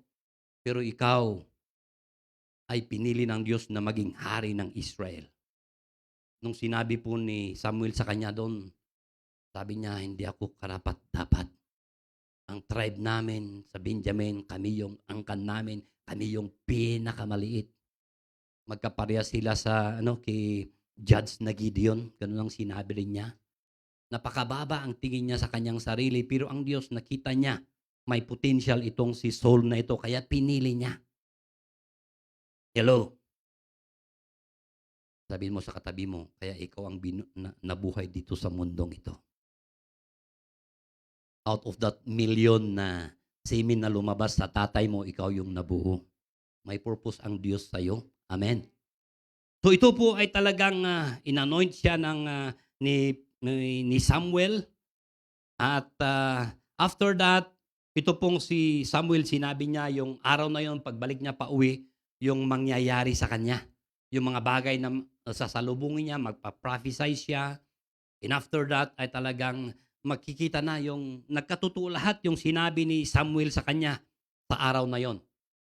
pero ikaw ay pinili ng Diyos na maging hari ng Israel. Nung sinabi po ni Samuel sa kanya doon, sabi niya, hindi ako karapat-dapat. Ang tribe namin sa Benjamin, kami yung angkan namin, kami yung pinakamaliit. Magkapareha sila sa kay Judge na Gideon, ganun ang sinabi rin niya. Napakababa ang tingin niya sa kanyang sarili, pero ang Diyos nakita niya, may potential itong si Saul na ito, kaya pinili niya. Hello? Sabihin mo sa katabi mo, kaya ikaw ang nabuhay dito sa mundong ito. Out of that million na semen na lumabas sa tatay mo, ikaw yung nabuo. May purpose ang Diyos sa'yo. Amen. So ito po ay talagang inanoint siya ni Samuel. At after that, ito pong si Samuel, sinabi niya yung araw na yon, pagbalik niya pa uwi, yung mangyayari sa kanya. Yung mga bagay na sasalubungin niya, magpa-prophesy siya. And after that, ay talagang makikita na yung nagkatotoo lahat yung sinabi ni Samuel sa kanya sa araw na yon.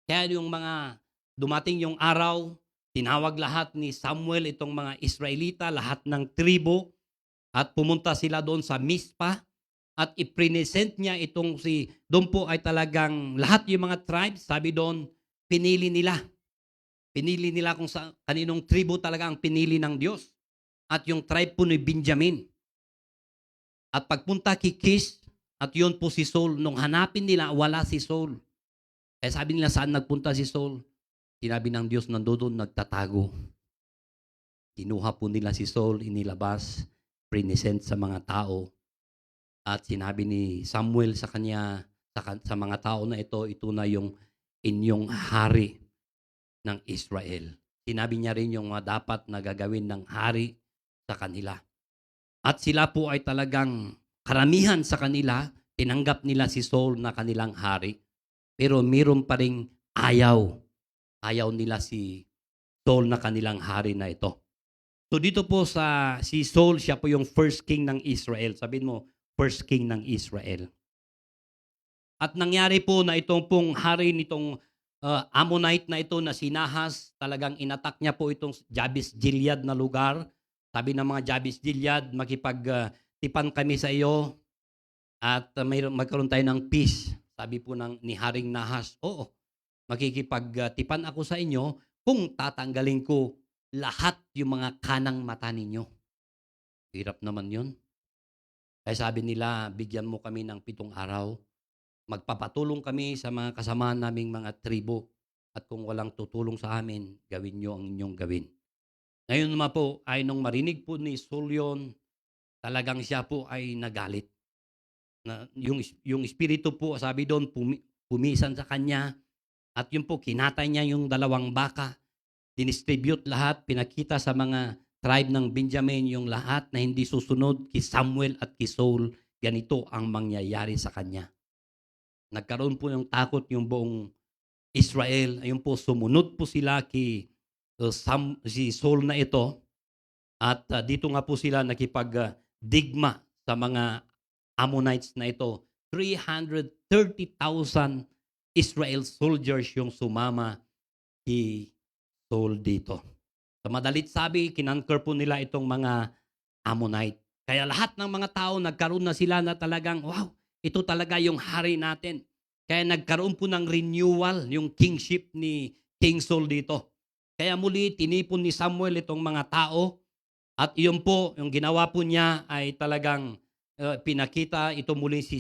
Kaya yung mga dumating yung araw, tinawag lahat ni Samuel itong mga Israelita, lahat ng tribo, at pumunta sila doon sa Mizpah. At i-present niya itong doon po ay talagang lahat yung mga tribes, sabi doon, pinili nila. Pinili nila kung sa kaninong tribo talaga ang pinili ng Diyos. At yung tribe po ni Benjamin. At pagpunta kay Kish, at yun po si Saul, nung hanapin nila, wala si Saul. Kaya sabi nila, saan nagpunta si Saul? Sinabi ng Diyos, nandoon nagtatago. Kinuha po nila si Saul, inilabas, present sa mga tao. At sinabi ni Samuel sa kanya, sa mga tao na ito na yung inyong hari ng Israel. Sinabi niya rin yung mga dapat na gagawin ng hari sa kanila. At sila po ay talagang karamihan sa kanila, tinanggap nila si Saul na kanilang hari. Pero meron pa ring ayaw. Ayaw nila si Saul na kanilang hari na ito. So dito po si Saul, siya po yung first king ng Israel. Sabihin mo, first king ng Israel. At nangyari po na itong pong hari nitong Ammonite na ito na si Nahas, talagang inatak niya po itong Jabes Gilead na lugar. Sabi ng mga Jabes Gilead, makipagtipan kami sa iyo at magkaroon tayo ng peace. Sabi po ni Haring Nahas, oo, makikipagtipan ako sa inyo kung tatanggalin ko lahat yung mga kanang mata ninyo. Hirap naman yun. Kaya sabi nila, bigyan mo kami ng 7 araw. Magpapatulong kami sa mga kasamaan naming mga tribo. At kung walang tutulong sa amin, gawin nyo ang inyong gawin. Ngayon naman po, ay nung marinig po ni Saul yun, talagang siya po ay nagalit. Yung espiritu po, sabi doon, pumisan sa kanya. At yun po, kinatay niya yung 2 baka. Dinistribute lahat, pinakita sa mga tribe ng Benjamin yung lahat na hindi susunod kay Samuel at kay Saul, ganito ang mangyayari sa kanya. Nagkaroon po ng takot yung buong Israel. Ayun po, sumunod po sila kay si Saul na ito. At dito nga po sila nakipagdigma sa mga Ammonites na ito. 330,000 Israel soldiers yung sumama kay Saul dito. Sa madalit sabi, kinanker po nila itong mga Ammonite. Kaya lahat ng mga tao nagkaroon na sila na talagang, wow, ito talaga yung hari natin. Kaya nagkaroon po ng renewal yung kingship ni King Saul dito. Kaya muli, tinipon ni Samuel itong mga tao. At yun po, yung ginawa po niya ay talagang pinakita ito muli si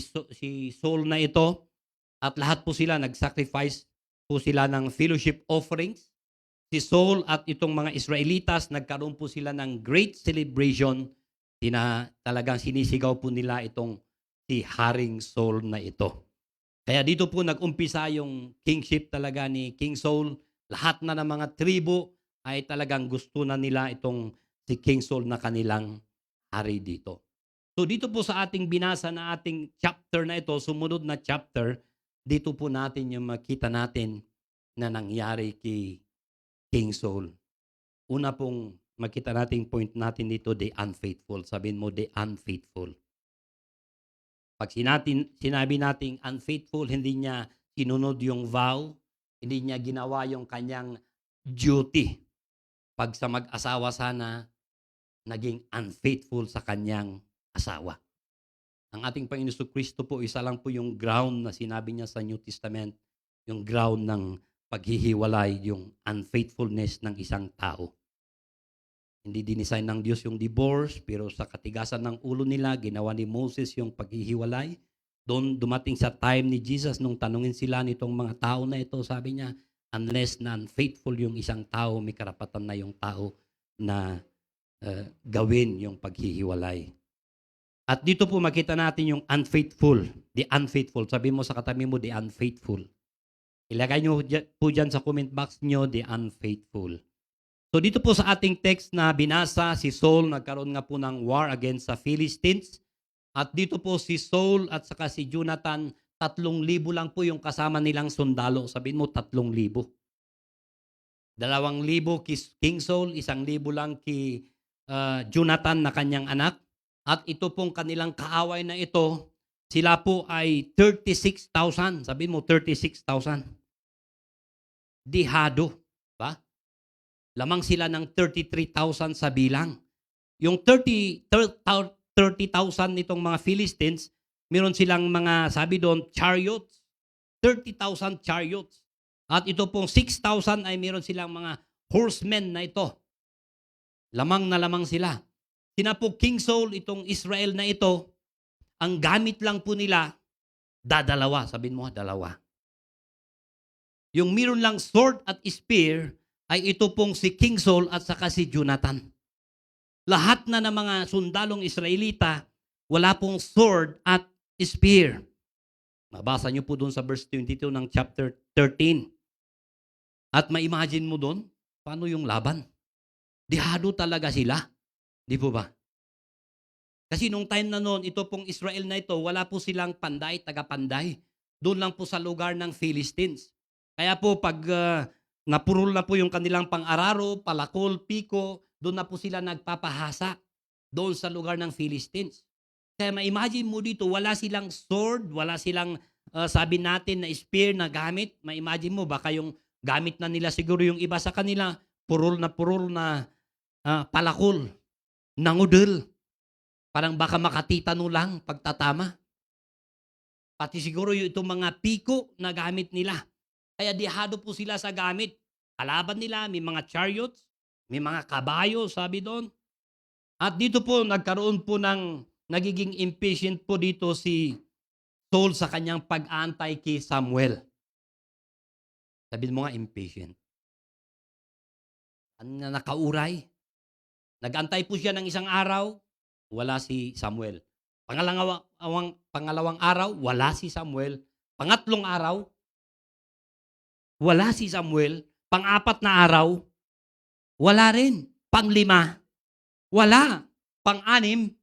Saul na ito. At lahat po sila nag-sacrifice po sila ng fellowship offerings. Si Saul at itong mga Israelitas, nagkaroon po sila ng great celebration talagang sinisigaw po nila itong si Haring Saul na ito. Kaya dito po nag-umpisa yung kingship talaga ni King Saul. Lahat na ng mga tribo ay talagang gusto na nila itong si King Saul na kanilang hari dito. So dito po sa ating binasa na ating chapter na ito, sumunod na chapter, dito po natin yung makita natin na nangyari kay King Saul. Una pong makita nating point natin dito, the unfaithful. Sabihin mo, the unfaithful. Pag sinabi nating unfaithful, hindi niya sinunod yung vow, hindi niya ginawa yung kanyang duty. Pag sa mag-asawa sana, naging unfaithful sa kanyang asawa. Ang ating Panginoon Kristo po, isa lang po yung ground na sinabi niya sa New Testament, yung ground ng paghihiwalay, yung unfaithfulness ng isang tao. Hindi dinisign ng Diyos yung divorce, pero sa katigasan ng ulo nila, ginawa ni Moses yung paghihiwalay. Doon dumating sa time ni Jesus, nung tanungin sila nitong mga tao na ito, sabi niya, unless na unfaithful yung isang tao, may karapatan na yung tao na gawin yung paghihiwalay. At dito po makita natin yung unfaithful, the unfaithful. Sabi mo sa katabi mo, the unfaithful. Ilagay nyo po dyan sa comment box nyo, the unfaithful. So dito po sa ating text na binasa, si Saul nagkaroon nga po ng war against sa Philistines. At dito po si Saul at saka si Jonathan, 3,000 lang po yung kasama nilang sundalo. Sabihin mo, 3,000. 2,000 kay King Saul, 1,000 lang kay Jonathan na kanyang anak. At ito pong kanilang kaaway na ito, sila po ay 36,000. Sabihin mo, 36,000. Dihado. Ba? Lamang sila ng 33,000 sa bilang. Yung 30,000 nitong mga Philistines, meron silang mga, sabi doon, chariots. 30,000 chariots. At ito pong 6,000 ay meron silang mga horsemen na ito. Lamang na lamang sila. Sina po King Saul, itong Israel na ito, ang gamit lang po nila, dadalawa. Sabihin mo, dalawa. Yung meron lang sword at spear, ay ito pong si King Saul at saka si Jonathan. Lahat na ng mga sundalong Israelita, wala pong sword at spear. Mabasa niyo po doon sa verse 22 ng chapter 13. At ma-imagine mo doon, paano yung laban? Dihado talaga sila. Di po ba? Kasi nung time na noon, ito pong Israel na ito, wala po silang panday, taga-panday. Doon lang po sa lugar ng Philistines. Kaya po pag napurol na po yung kanilang pang-araro, palakol, piko, doon na po sila nagpapahasa doon sa lugar ng Philistines. Kaya ma-imagine mo dito, wala silang sword, wala silang sabi natin na spear na gamit. Ma-imagine mo, baka yung gamit na nila siguro yung iba sa kanila, purol na palakol, nangudel. Parang baka makatitano lang pagtatama. Pati siguro yung itong mga piko na gamit nila. Kaya dihado po sila sa gamit. Kalaban nila, may mga chariots, may mga kabayo, sabi doon. At dito po, nagkaroon po ng nagiging impatient po dito si Saul sa kanyang pag-aantay kay Samuel. Sabihin mo nga, impatient. Ano na nakauray? Nag-antay po siya ng isang araw, wala si Samuel. Pangalawang araw, wala si Samuel. Pangatlong araw, wala si Samuel. Pang-apat na araw, wala rin. Pang-5, wala. Pang-6,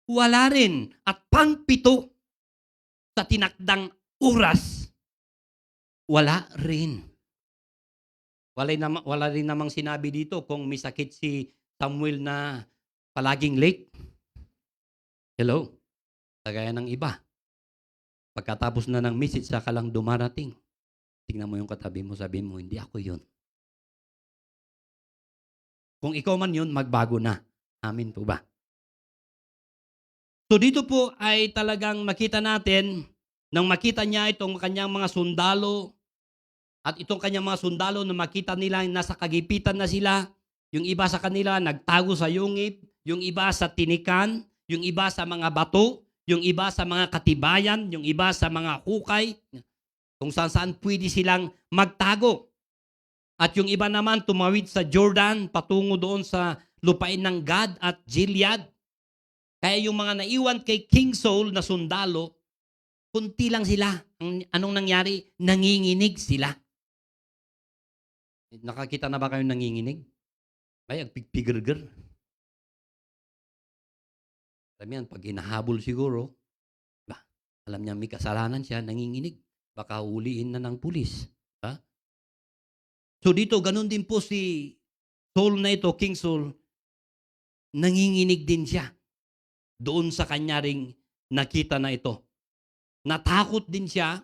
wala rin. At pang-7, sa tinakdang oras, wala rin. Wala rin namang sinabi dito kung may sakit si Samuel na palaging late. Hello? Kagaya ng iba. Pagkatapos na ng message, saka lang dumarating. Tingnan mo yung katabi mo, sabihin mo, hindi ako yun. Kung ikaw man yun, magbago na. Amin po ba? So dito po ay talagang makita natin, nang makita niya itong kanyang mga sundalo, at itong kanyang mga sundalo na makita nila nasa kagipitan na sila, yung iba sa kanila nagtago sa yungib, yung iba sa tinikan, yung iba sa mga bato, yung iba sa mga katibayan, yung iba sa mga hukay, kung saan pwede silang magtago. At yung iba naman tumawid sa Jordan, patungo doon sa lupain ng Gad at Gilead. Kaya yung mga naiwan kay King Saul na sundalo, kunti lang sila. Anong nangyari? Nanginginig sila. Nakakita na ba kayo nanginginig? Ay, agpigpigirger. Alam yan, pag hinahabol siguro, alam niya may kasalanan siya, nanginginig. Baka huliin na ng pulis. Ha? So dito, ganun din po si Saul na ito, King Saul, nanginginig din siya. Doon sa kanya ring nakita na ito. Natakot din siya,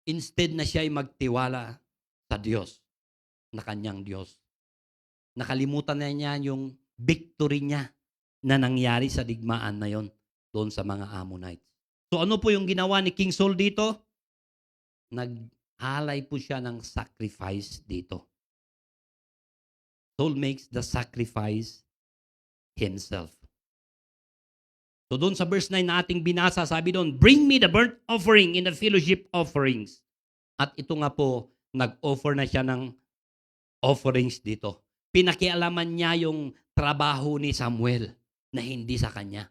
instead na siya ay magtiwala sa Diyos, na kanyang Diyos. Nakalimutan na niya yung victory niya na nangyari sa digmaan na yon doon sa mga Ammonites. So ano po yung ginawa ni King Saul dito? Naghalay po siya ng sacrifice dito. Saul makes the sacrifice himself. So doon sa verse 9 na ating binasa, sabi doon, bring me the burnt offering in the fellowship offerings. At ito nga po, nag-offer na siya ng offerings dito. Pinakialaman niya yung trabaho ni Samuel na hindi sa kanya.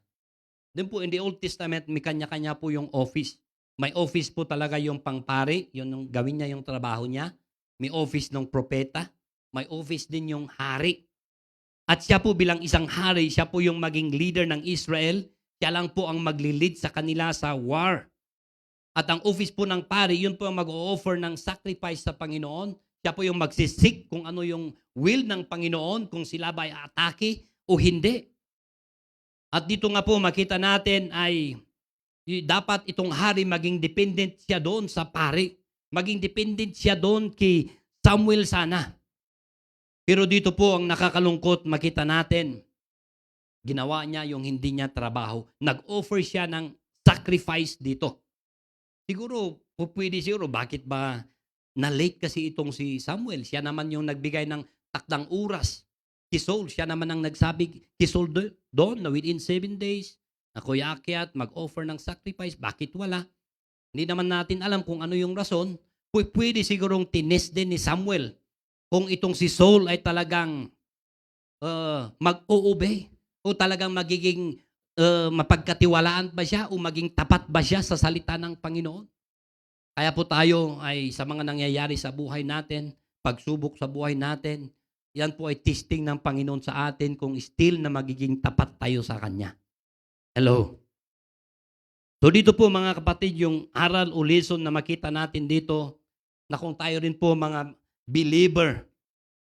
Then po, in the Old Testament, may kanya-kanya po yung office. May office po talaga yung pangpari, yun yung gawin niya yung trabaho niya. May office ng propeta. May office din yung hari. At siya po bilang isang hari, siya po yung maging leader ng Israel. Siya lang po ang magli-lead sa kanila sa war. At ang office po ng pari, yun po ang mag-o-offer ng sacrifice sa Panginoon. Siya po yung magsisik kung ano yung will ng Panginoon, kung sila ba ay atake o hindi. At dito nga po makita natin ay dapat itong hari maging dependent siya doon sa pari. Maging dependent siya doon kay Samuel sana. Pero dito po ang nakakalungkot, makita natin, ginawa niya yung hindi niya trabaho. Nag-offer siya ng sacrifice dito. Siguro, pwede siguro, bakit ba na-late kasi itong si Samuel? Siya naman yung nagbigay ng takdang oras. Si Saul, siya naman ang nagsabi, si Saul doon na within 7 days, ako yakyat, mag-offer ng sacrifice. Bakit wala? Hindi naman natin alam kung ano yung rason. Pwede sigurong tinest din ni Samuel kung itong si Saul ay talagang mag-o-obey o talagang magiging mapagkatiwalaan ba siya o maging tapat ba siya sa salita ng Panginoon. Kaya po tayo ay sa mga nangyayari sa buhay natin, pagsubok sa buhay natin, yan po ay testing ng Panginoon sa atin kung still na magiging tapat tayo sa Kanya. Hello. So dito po mga kapatid, yung aral o lesson na makita natin dito, na kung tayo rin po mga believer,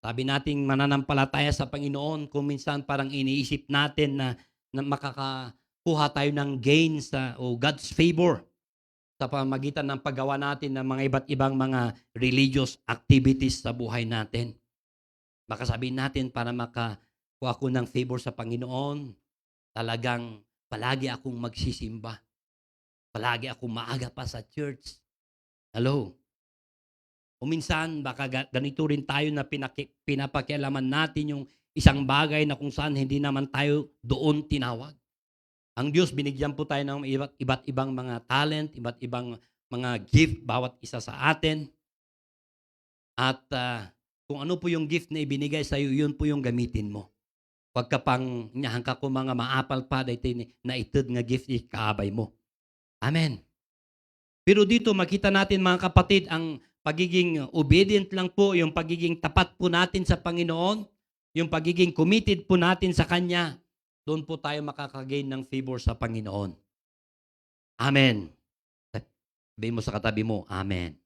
sabi nating mananampalataya sa Panginoon, kung minsan parang iniisip natin na makakakuha tayo ng gain sa o God's favor sa pamamagitan ng paggawa natin ng mga iba't ibang mga religious activities sa buhay natin. Baka sabihin natin para makakuha ko ng favor sa Panginoon, talagang palagi akong magsisimba. Palagi akong maaga pa sa church. Hello? O minsan, baka ganito rin tayo na pinapakialaman natin yung isang bagay na kung saan hindi naman tayo doon tinawag. Ang Diyos, binigyan po tayo ng iba't ibang mga talent, iba't ibang mga gift, bawat isa sa atin. At kung ano po yung gift na ibinigay sa iyo, yun po yung gamitin mo. Huwag ka pang nyahan ka kung mga maapal pa na itid nga gift ikaabay mo. Amen. Pero dito makita natin mga kapatid, ang pagiging obedient lang po, yung pagiging tapat po natin sa Panginoon, yung pagiging committed po natin sa Kanya, doon po tayo makakagain ng favor sa Panginoon. Amen. Sabihin mo sa katabi mo, Amen.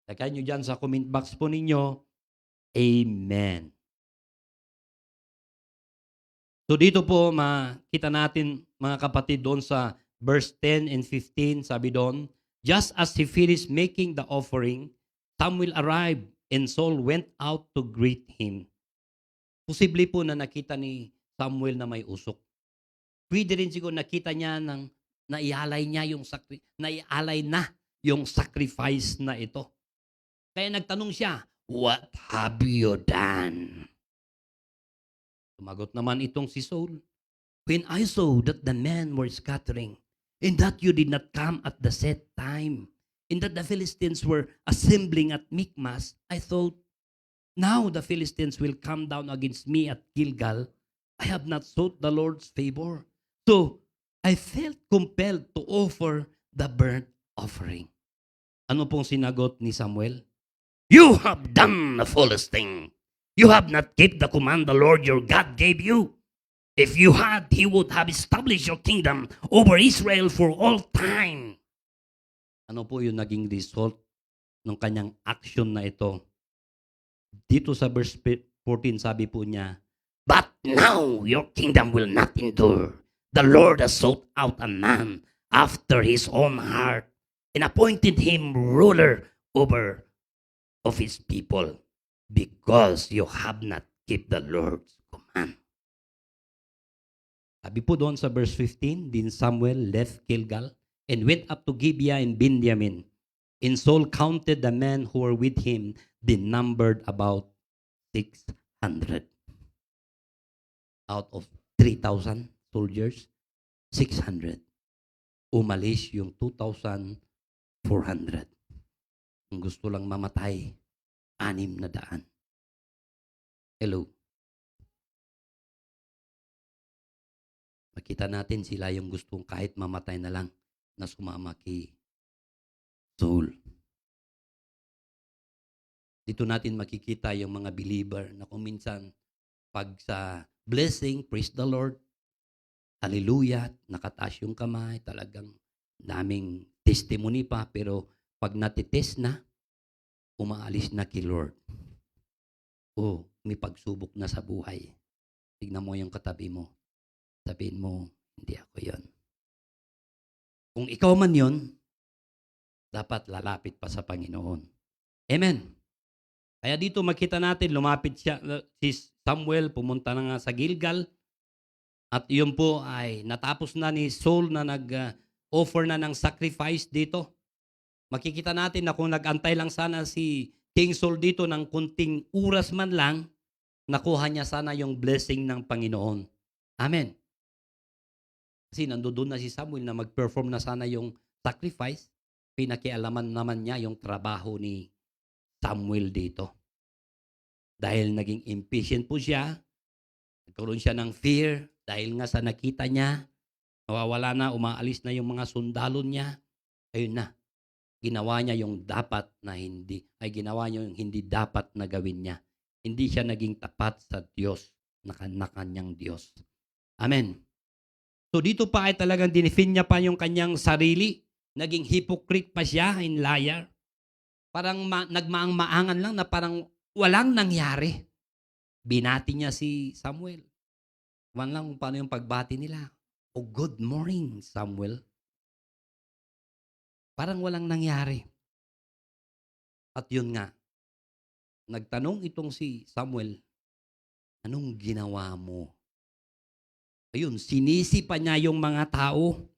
Lagay nyo dyan sa comment box po ninyo, Amen. So dito po makita natin mga kapatid doon sa verse 10 and 15, sabi doon, just as he finished making the offering, Samuel arrived and Saul went out to greet him. Posible po na nakita ni Samuel na may usok. Pwede rin siguro nakita niya naialay na yung sacrifice na ito. Kaya nagtanong siya, what have you done? Sumagot naman itong si Saul, when I saw that the men were scattering, and that you did not come at the set time, and that the Philistines were assembling at Michmas, I thought, now the Philistines will come down against me at Gilgal. I have not sought the Lord's favor. So, I felt compelled to offer the burnt offering. Ano pong sinagot ni Samuel? You have done the foolish thing. You have not kept the command the Lord your God gave you. If you had, He would have established your kingdom over Israel for all time. Ano po yung naging result ng kanyang action na ito? Dito sa verse 14, sabi po niya, but now your kingdom will not endure. The Lord has sought out a man after His own heart and appointed him ruler over of His people because you have not kept the Lord's command. Sabi po doon sa verse 15, then Samuel left Gilgal and went up to Gibeah in Benjamin. And Saul counted the men who were with him. They numbered about 600. Out of 3,000 soldiers, 600. Umalis yung 2,400. Ang gusto lang mamatay, 600. Hello. Makita natin sila yung gustong kahit mamatay na lang na sumama kay Saul. Dito natin makikita yung mga believer na kung minsan pag sa blessing, praise the Lord, hallelujah, nakataas yung kamay, talagang daming testimony pa, pero pag natitest na, umaalis na kay Lord. Oh, may pagsubok na sa buhay. Tignan mo yung katabi mo. Sabihin mo, hindi ako yon. Kung ikaw man yon, dapat lalapit pa sa Panginoon. Amen. Kaya dito makita natin, lumapit siya, si Samuel, pumunta na nga sa Gilgal. At yun po ay natapos na ni Saul na nag-offer na ng sacrifice dito. Makikita natin na kung nag-antay lang sana si King Saul dito ng kunting oras man lang, nakuha niya sana yung blessing ng Panginoon. Amen. Kasi nandoon na si Samuel na mag-perform na sana yung sacrifice. Pinakialaman naman niya yung trabaho ni Samuel dito. Dahil naging impatient po siya, nagkaroon siya ng fear, dahil nga sa nakita niya, nawawala na, umaalis na yung mga sundalo niya, ayun na, ginawa niya yung dapat na ginawa niya yung hindi dapat na gawin niya. Hindi siya naging tapat sa Diyos, na kanyang Diyos. Amen. So dito pa ay talagang dinefine niya pa yung kanyang sarili, naging hypocrite pa siya, in liar. Parang nagmaang-maangan lang na parang walang nangyari. Binati niya si Samuel. Man lang paano yung pagbati nila. Oh, good morning, Samuel. Parang walang nangyari. At yun nga, nagtanong itong si Samuel, anong ginawa mo? Ayun, sinisi pa niya yung mga tao.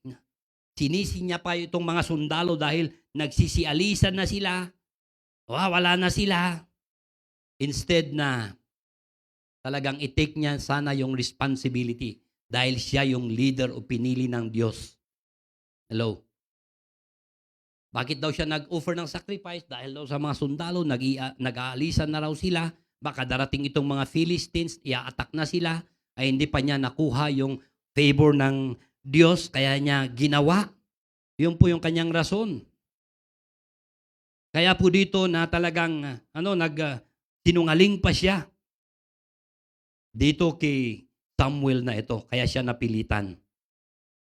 Sinisi niya pa itong mga sundalo dahil nagsisialisan na sila. Wala na sila. Instead na talagang i-take niya sana yung responsibility dahil siya yung leader o pinili ng Diyos. Hello? Bakit daw siya nag-offer ng sacrifice? Dahil daw sa mga sundalo, nag-aalisan na raw sila. Baka darating itong mga Philistines, i-attack na sila. Ay hindi pa niya nakuha yung favor ng Diyos, kaya niya ginawa. Yun po yung kanyang rason. Kaya po dito na talagang sinungaling pa siya. Dito kay Samuel na ito, kaya siya napilitan.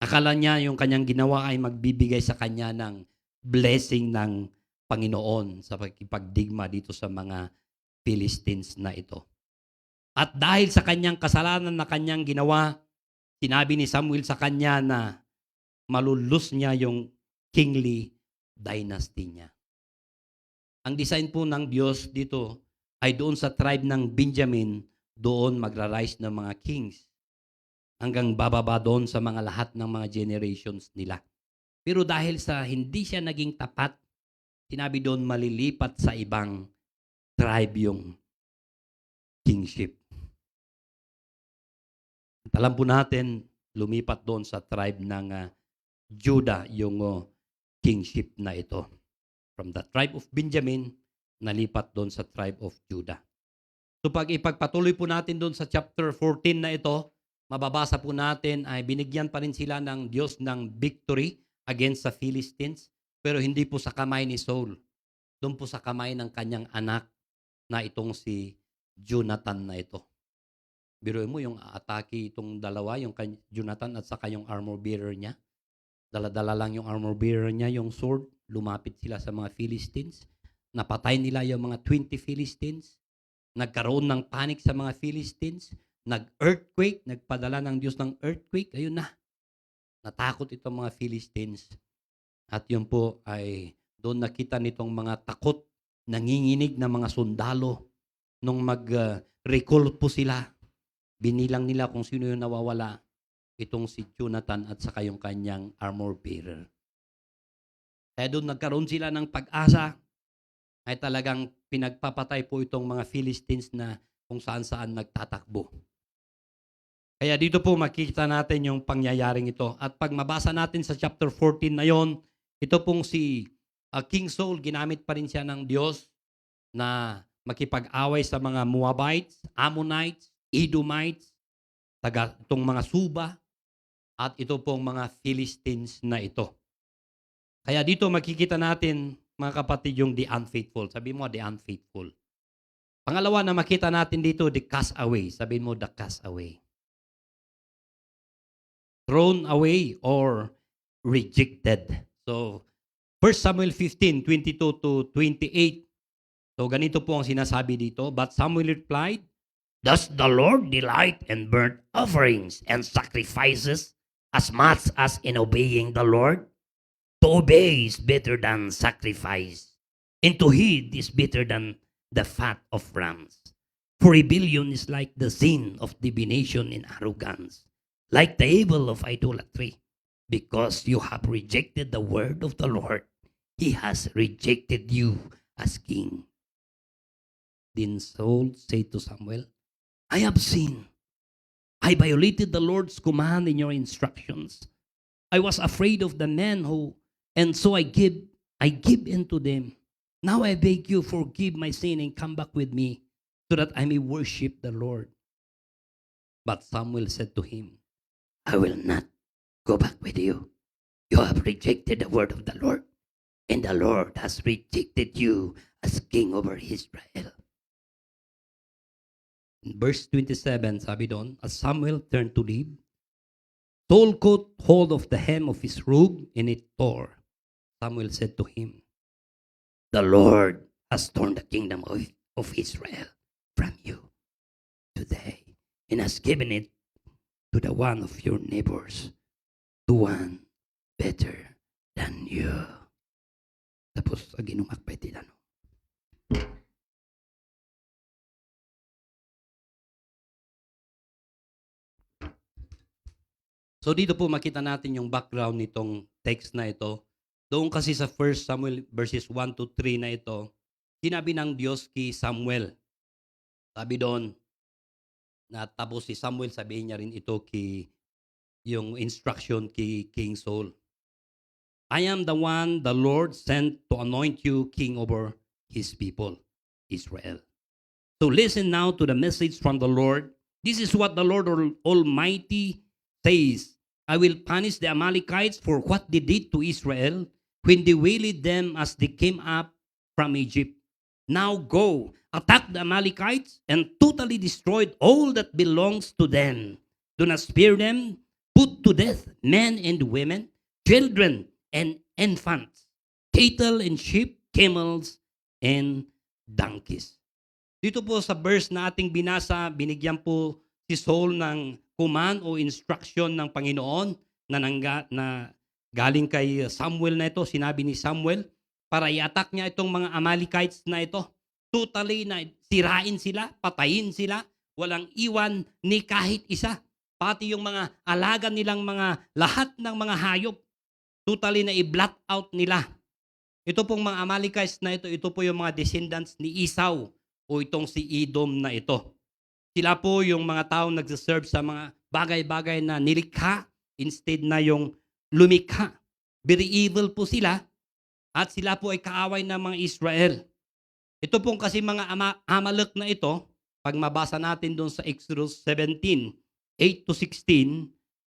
Akala niya yung kanyang ginawa ay magbibigay sa kanya ng blessing ng Panginoon sa pagkipagdigma dito sa mga Philistines na ito. At dahil sa kanyang kasalanan na kanyang ginawa, sinabi ni Samuel sa kanya na malulus niya yung kingly dynasty niya. Ang design po ng Diyos dito ay doon sa tribe ng Benjamin, doon magra-rise ng mga kings. Hanggang bababa doon sa mga lahat ng mga generations nila. Pero dahil sa hindi siya naging tapat, sinabi doon malilipat sa ibang tribe yung kingship. Alam po natin, lumipat doon sa tribe ng Judah yung kingship na ito. From the tribe of Benjamin, nalipat doon sa tribe of Judah. So pag ipagpatuloy po natin doon sa chapter 14 na ito, mababasa po natin ay binigyan pa rin sila ng Diyos ng victory against sa Philistines, pero hindi po sa kamay ni Saul. Doon po sa kamay ng kanyang anak na itong si Jonathan na ito. Biruin mo yung atake itong dalawa, yung Jonathan at saka yung armor bearer niya. Dala-dala lang yung armor bearer niya, yung sword. Lumapit sila sa mga Philistines. Napatay nila yung mga 20 Philistines. Nagkaroon ng panic sa mga Philistines. Nag-earthquake. Nagpadala ng Diyos ng earthquake. Ayun na. Natakot itong mga Philistines. At yun po ay doon nakita nitong mga takot, nanginginig na mga sundalo. Nung mag-recall po sila, binilang nila kung sino yung nawawala. Itong si Jonathan at saka yung kanyang armor bearer. Kaya doon nagkaroon sila ng pag-asa ay talagang pinagpapatay po itong mga Philistines na kung saan-saan nagtatakbo. Kaya dito po makikita natin yung pangyayaring ito. At pag mabasa natin sa chapter 14 na yon, ito pong si King Saul, ginamit pa rin siya ng Diyos na makipag-away sa mga Moabites, Ammonites, Edomites, itong mga Suba, at ito pong mga Philistines na ito. Kaya dito makikita natin, mga kapatid, yung the unfaithful. Sabi mo, the unfaithful. Pangalawa na makita natin dito, the castaway. Sabi mo, the castaway. Thrown away or rejected. So, 1 Samuel 15, 22 to 28. So, ganito po ang sinasabi dito. But Samuel replied, "Does the Lord delight in burnt offerings and sacrifices as much as in obeying the Lord? To obey is better than sacrifice, and to heed is better than the fat of rams. For rebellion is like the sin of divination and arrogance, like the evil of idolatry. Because you have rejected the word of the Lord, He has rejected you as king." Then Saul said to Samuel, "I have sinned. I violated the Lord's command in your instructions. I was afraid of the men and so I give in to them. Now I beg you, forgive my sin and come back with me, so that I may worship the Lord." But Samuel said to him, "I will not go back with you. You have rejected the word of the Lord, and the Lord has rejected you as king over Israel." In verse 27, sabi doon, as Samuel turned to leave, Saul caught hold of the hem of his robe, and it tore. Samuel said to him, "The Lord has torn the kingdom of Israel from you today, and has given it to the one of your neighbors, to one better than you." Tapos, ginumakpay tila, no? So dito po makita natin yung background nitong text na ito. Doon kasi sa 1 Samuel verses 1 to 3 na ito, sinabi ng Diyos kay Samuel. Sabi doon, na tapos si Samuel sabihin niya rin ito yung instruction kay King Saul. "I am the one the Lord sent to anoint you king over His people, Israel. So listen now to the message from the Lord. This is what the Lord Almighty says. I will punish the Amalekites for what they did to Israel when they wailed them as they came up from Egypt. Now go, attack the Amalekites and totally destroy all that belongs to them. Do not spare them. Put to death men and women, children and infants, cattle and sheep, camels and donkeys." Dito po sa verse na ating binasa, binigyan po si Saul ng command o instruction ng Panginoon na galing kay Samuel na ito. Sinabi ni Samuel para i-attack niya itong mga Amalekites na ito. Totally na sirain sila, patayin sila, walang iwan ni kahit isa. Pati yung mga alaga nilang lahat ng mga hayop, totally na i-blot out nila. Ito pong mga Amalekites na ito po yung mga descendants ni Esau o itong si Edom na ito. Sila po yung mga taong nagsiserve sa mga bagay-bagay na nilikha instead na yung lumikha. Very evil po sila at sila po ay kaaway ng mga Israel. Ito pong kasi mga Amalek na ito, pag mabasa natin doon sa Exodus 17, 8 to 16,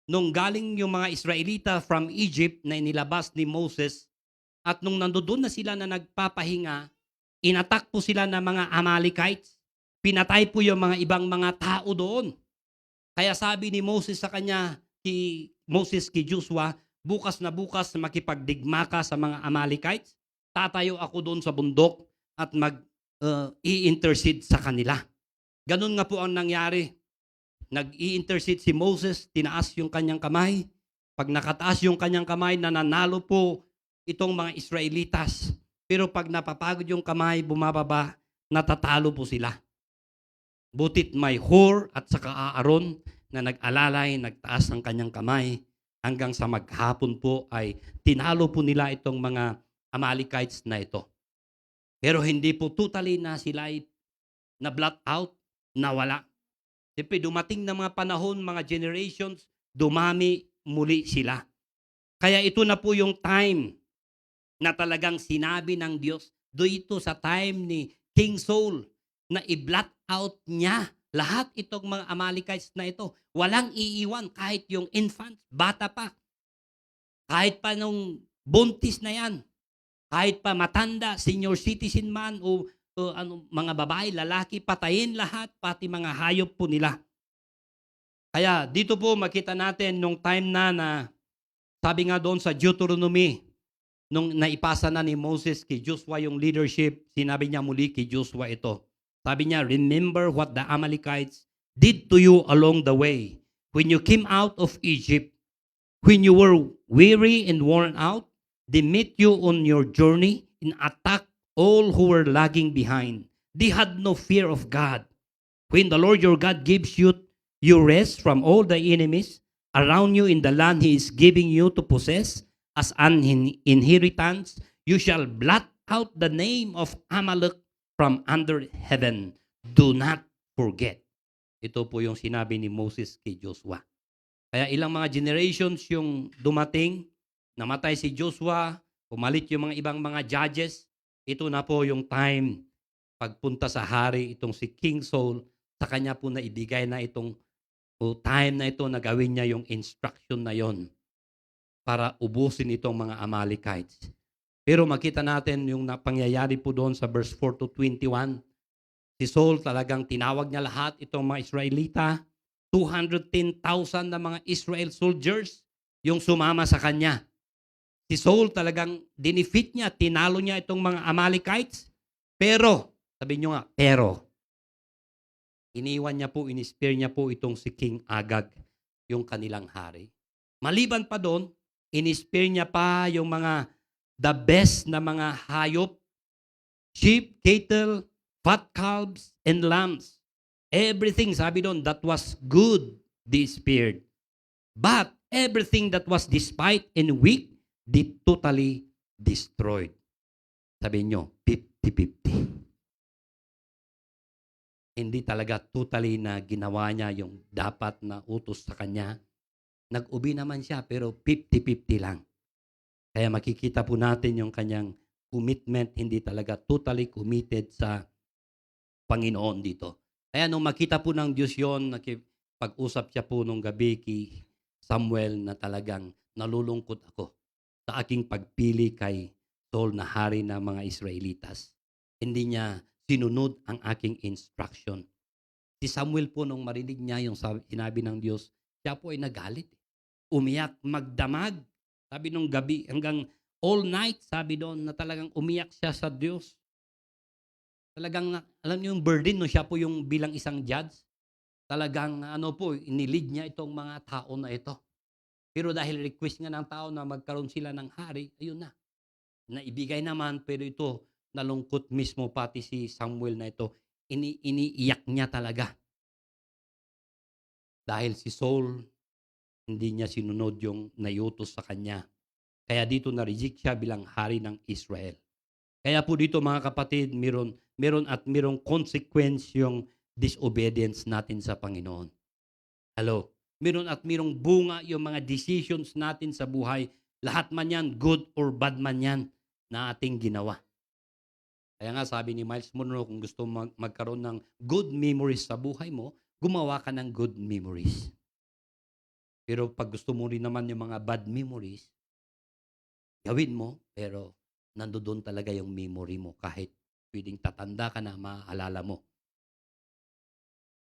nung galing yung mga Israelita from Egypt na inilabas ni Moses, at nung nandoon na sila na nagpapahinga, inatak po sila ng mga Amalekites. Pinatay po yung mga ibang mga tao doon. Kaya sabi ni Moses sa kanya, Moses kay Joshua, bukas na makipagdigma ka sa mga Amalekites. Tatayo ako doon sa bundok at i-intercede sa kanila. Ganun nga po ang nangyari. Nag-i-intercede si Moses, tinaas yung kanyang kamay. Pag nakataas yung kanyang kamay, nananalo po itong mga Israelitas. Pero pag napapagod yung kamay, bumababa, natatalo po sila. Butit may Hur at saka Aaron na nag-alalay, nagtaas ng kanyang kamay hanggang sa maghapon po ay tinalo po nila itong mga Amalekites na ito. Pero hindi po totally na sila ay na-blot out, nawala. Siyempre dumating na mga panahon, mga generations, dumami muli sila. Kaya ito na po yung time na talagang sinabi ng Diyos, dito sa time ni King Saul, na i-blot out niya lahat itong mga Amalekites na ito. Walang iiwan kahit yung infant, bata pa. Kahit pa nung buntis na yan. Kahit pa matanda, senior citizen man o mga babae, lalaki, patayin lahat, pati mga hayop po nila. Kaya dito po makita natin nung time na sabi nga doon sa Deuteronomy, nung naipasa na ni Moses kay Joshua yung leadership, sinabi niya muli kay Joshua ito. Sabi niya, remember what the Amalekites did to you along the way when you came out of Egypt. When you were weary and worn out, they met you on your journey and attacked all who were lagging behind. They had no fear of God. When the Lord your God gives you rest from all the enemies around you in the land He is giving you to possess as an inheritance, you shall blot out the name of Amalek from under heaven. Do not forget. Ito po yung sinabi ni Moses kay Joshua. Kaya ilang mga generations yung dumating, namatay si Joshua, pumalit yung mga ibang mga judges. Ito na po yung time pagpunta sa hari itong si King Saul, sa kanya po na ibigay na itong time na ito na gawin niya yung instruction na yon para ubusin itong mga Amalekites. Pero makita natin yung pangyayari po doon sa verse 4 to 21. Si Saul talagang tinawag niya lahat itong mga Israelita. 210,000 na mga Israel soldiers yung sumama sa kanya. Si Saul talagang dinefeat niya, tinalo niya itong mga Amalekites. Pero, sabi niyo nga, iniwan niya po, inispare niya po itong si King Agag, yung kanilang hari. Maliban pa doon, inispare niya pa yung mga the best na mga hayop, sheep, cattle, fat calves, and lambs. Everything, sabi doon, that was good, they spared. But everything that was despite and weak, they totally destroyed. Sabi nyo, 50-50. Hindi talaga totally na ginawa niya yung dapat na utos sa kanya. Nag-ubi naman siya, pero 50-50 lang. Kaya makikita po natin yung kanyang commitment, hindi talaga totally committed sa Panginoon dito. Kaya nung makita po ng Diyos yun, pag-usap siya po nung gabi kay Samuel na talagang nalulungkot ako sa aking pagpili kay Saul na hari ng mga Israelitas. Hindi niya sinunod ang aking instruction. Si Samuel po nung marinig niya yung sinabi ng Diyos, siya po ay nagalit. Umiyak, magdamag. Sabi nung gabi, hanggang all night, sabi doon na talagang umiyak siya sa Diyos. Talagang, alam niyo yung burden, no? Siya po yung bilang isang judge. Talagang, inilid niya itong mga tao na ito. Pero dahil request nga ng tao na magkaroon sila ng hari, ayun na. Naibigay naman, pero ito, nalungkot mismo pati si Samuel na ito. Iniiyak niya talaga. Dahil si Saul, hindi niya sinunod yung nayutos sa kanya. Kaya dito na-reject siya bilang hari ng Israel. Kaya po dito mga kapatid, meron consequence yung disobedience natin sa Panginoon. Hello? Meron bunga yung mga decisions natin sa buhay. Lahat man yan, good or bad man yan, na ating ginawa. Kaya nga sabi ni Miles Monroe, kung gusto magkaroon ng good memories sa buhay mo, gumawa ka ng good memories. Pero pag gusto mo rin naman yung mga bad memories, gawin mo, pero nandoon talaga yung memory mo kahit pwedeng tatanda ka na maaalala mo.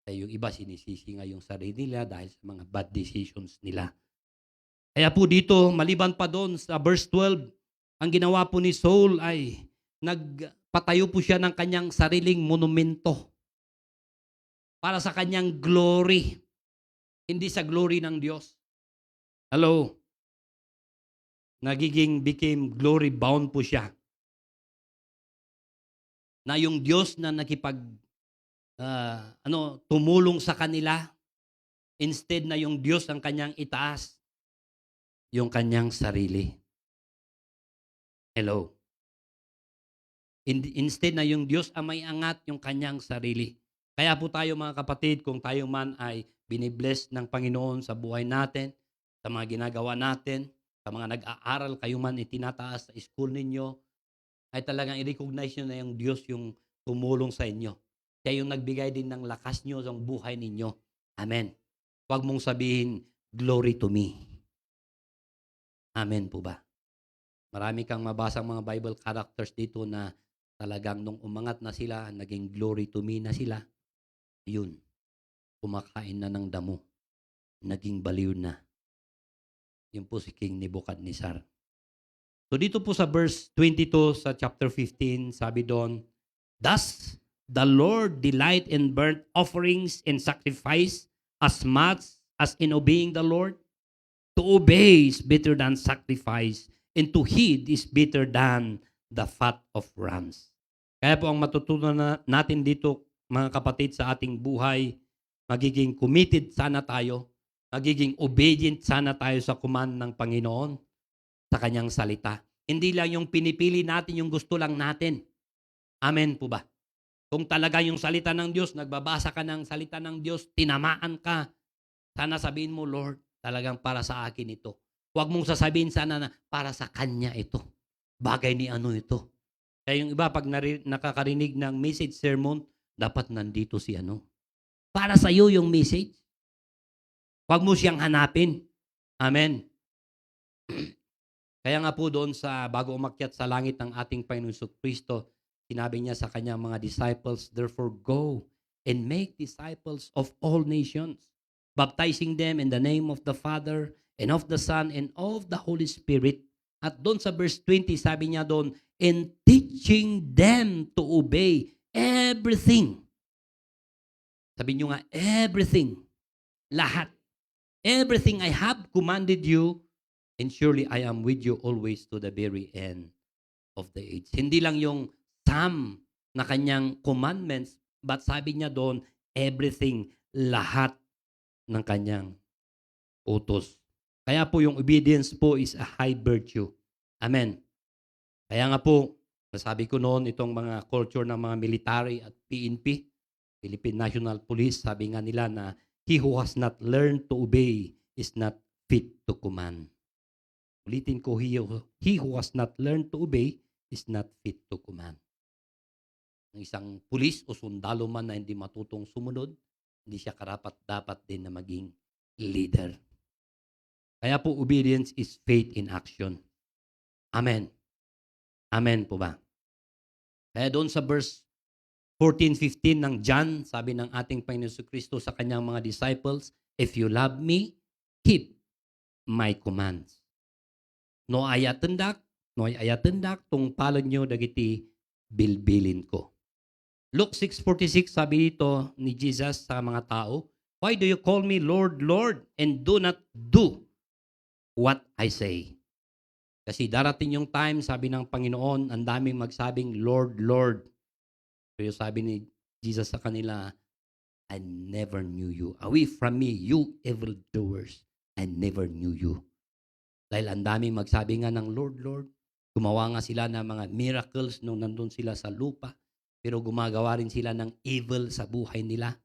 Kaya yung iba sinisisi nga yung sarili nila dahil sa mga bad decisions nila. Kaya po dito, maliban pa doon sa verse 12, ang ginawa po ni Saul ay nagpatayo po siya ng kanyang sariling monumento para sa kanyang glory, hindi sa glory ng Diyos. Hello? Became glory bound po siya. Na yung Diyos na tumulong sa kanila, instead na yung Diyos ang kanyang itaas, yung kanyang sarili. Hello? Instead na yung Diyos ang may angat yung kanyang sarili. Kaya po tayo mga kapatid, kung tayo man ay binibless ng Panginoon sa buhay natin, sa mga ginagawa natin, sa mga nag-aaral, kayo man itinataas sa school ninyo, ay talagang i-recognize nyo na yung Diyos yung tumulong sa inyo. Siya yung nagbigay din ng lakas nyo sa buhay ninyo. Amen. Huwag mong sabihin, glory to me. Amen po ba? Marami kang mabasang mga Bible characters dito na talagang nung umangat na sila, naging glory to me na sila. Yun, kumakain na ng damo. Naging baliw na. Yun po si King Nebuchadnezzar. So dito po sa verse 22 sa chapter 15, sabi doon, thus the Lord delight in burnt offerings and sacrifice as much as in obeying the Lord. To obey is better than sacrifice, and to heed is better than the fat of rams. Kaya po ang matutunan natin dito, mga kapatid, sa ating buhay, magiging committed sana tayo, magiging obedient sana tayo sa command ng Panginoon, sa kanyang salita. Hindi lang yung pinipili natin, yung gusto lang natin. Amen po ba? Kung talaga yung salita ng Diyos, nagbabasa ka ng salita ng Diyos, tinamaan ka, sana sabihin mo, Lord, talagang para sa akin ito. Huwag mong sasabihin sana na para sa kanya ito. Bagay ni ano ito. Kaya yung iba, pag nakakarinig ng message sermon, dapat nandito si ano. Para sa iyo yung message. Huwag mo siyang hanapin. Amen. Kaya nga po doon sa bago umakyat sa langit ng ating Panginoon Kristo, sinabi niya sa kanyang mga disciples, therefore go and make disciples of all nations, baptizing them in the name of the Father and of the Son and of the Holy Spirit. At doon sa verse 20, sabi niya doon, and teaching them to obey everything. Sabi niyo nga, everything. Lahat. Everything I have commanded you, and surely I am with you always to the very end of the age. Hindi lang yung some na kanyang commandments, but sabi niya doon, everything, lahat ng kanyang utos. Kaya po yung obedience po is a high virtue. Amen. Kaya nga po, nasabi ko noon, itong mga culture ng mga military at PNP, Philippine National Police, sabi nga nila na he who has not learned to obey is not fit to command. Ulitin ko, he who has not learned to obey is not fit to command. Ang isang pulis o sundalo man na hindi matutong sumunod, hindi siya karapat-dapat din na maging leader. Kaya po, obedience is faith in action. Amen. Amen po ba? Kaya doon sa verse 14-15 ng John, sabi ng ating Panginoon Kristo sa kanyang mga disciples, if you love me, keep my commands. No ayatendak tung palad nyo dagiti bilbilin ko. Luke 6:46, sabi dito ni Jesus sa mga tao, why do you call me Lord, Lord, and do not do what I say? Kasi darating yung time, sabi ng Panginoon, ang daming magsabing, Lord, Lord. Pero sabi ni Jesus sa kanila, I never knew you. Away from me, you evildoers. I never knew you. Dahil ang daming magsabi nga ng Lord, Lord. Gumawa nga sila ng mga miracles nung nandun sila sa lupa. Pero gumagawa rin sila ng evil sa buhay nila.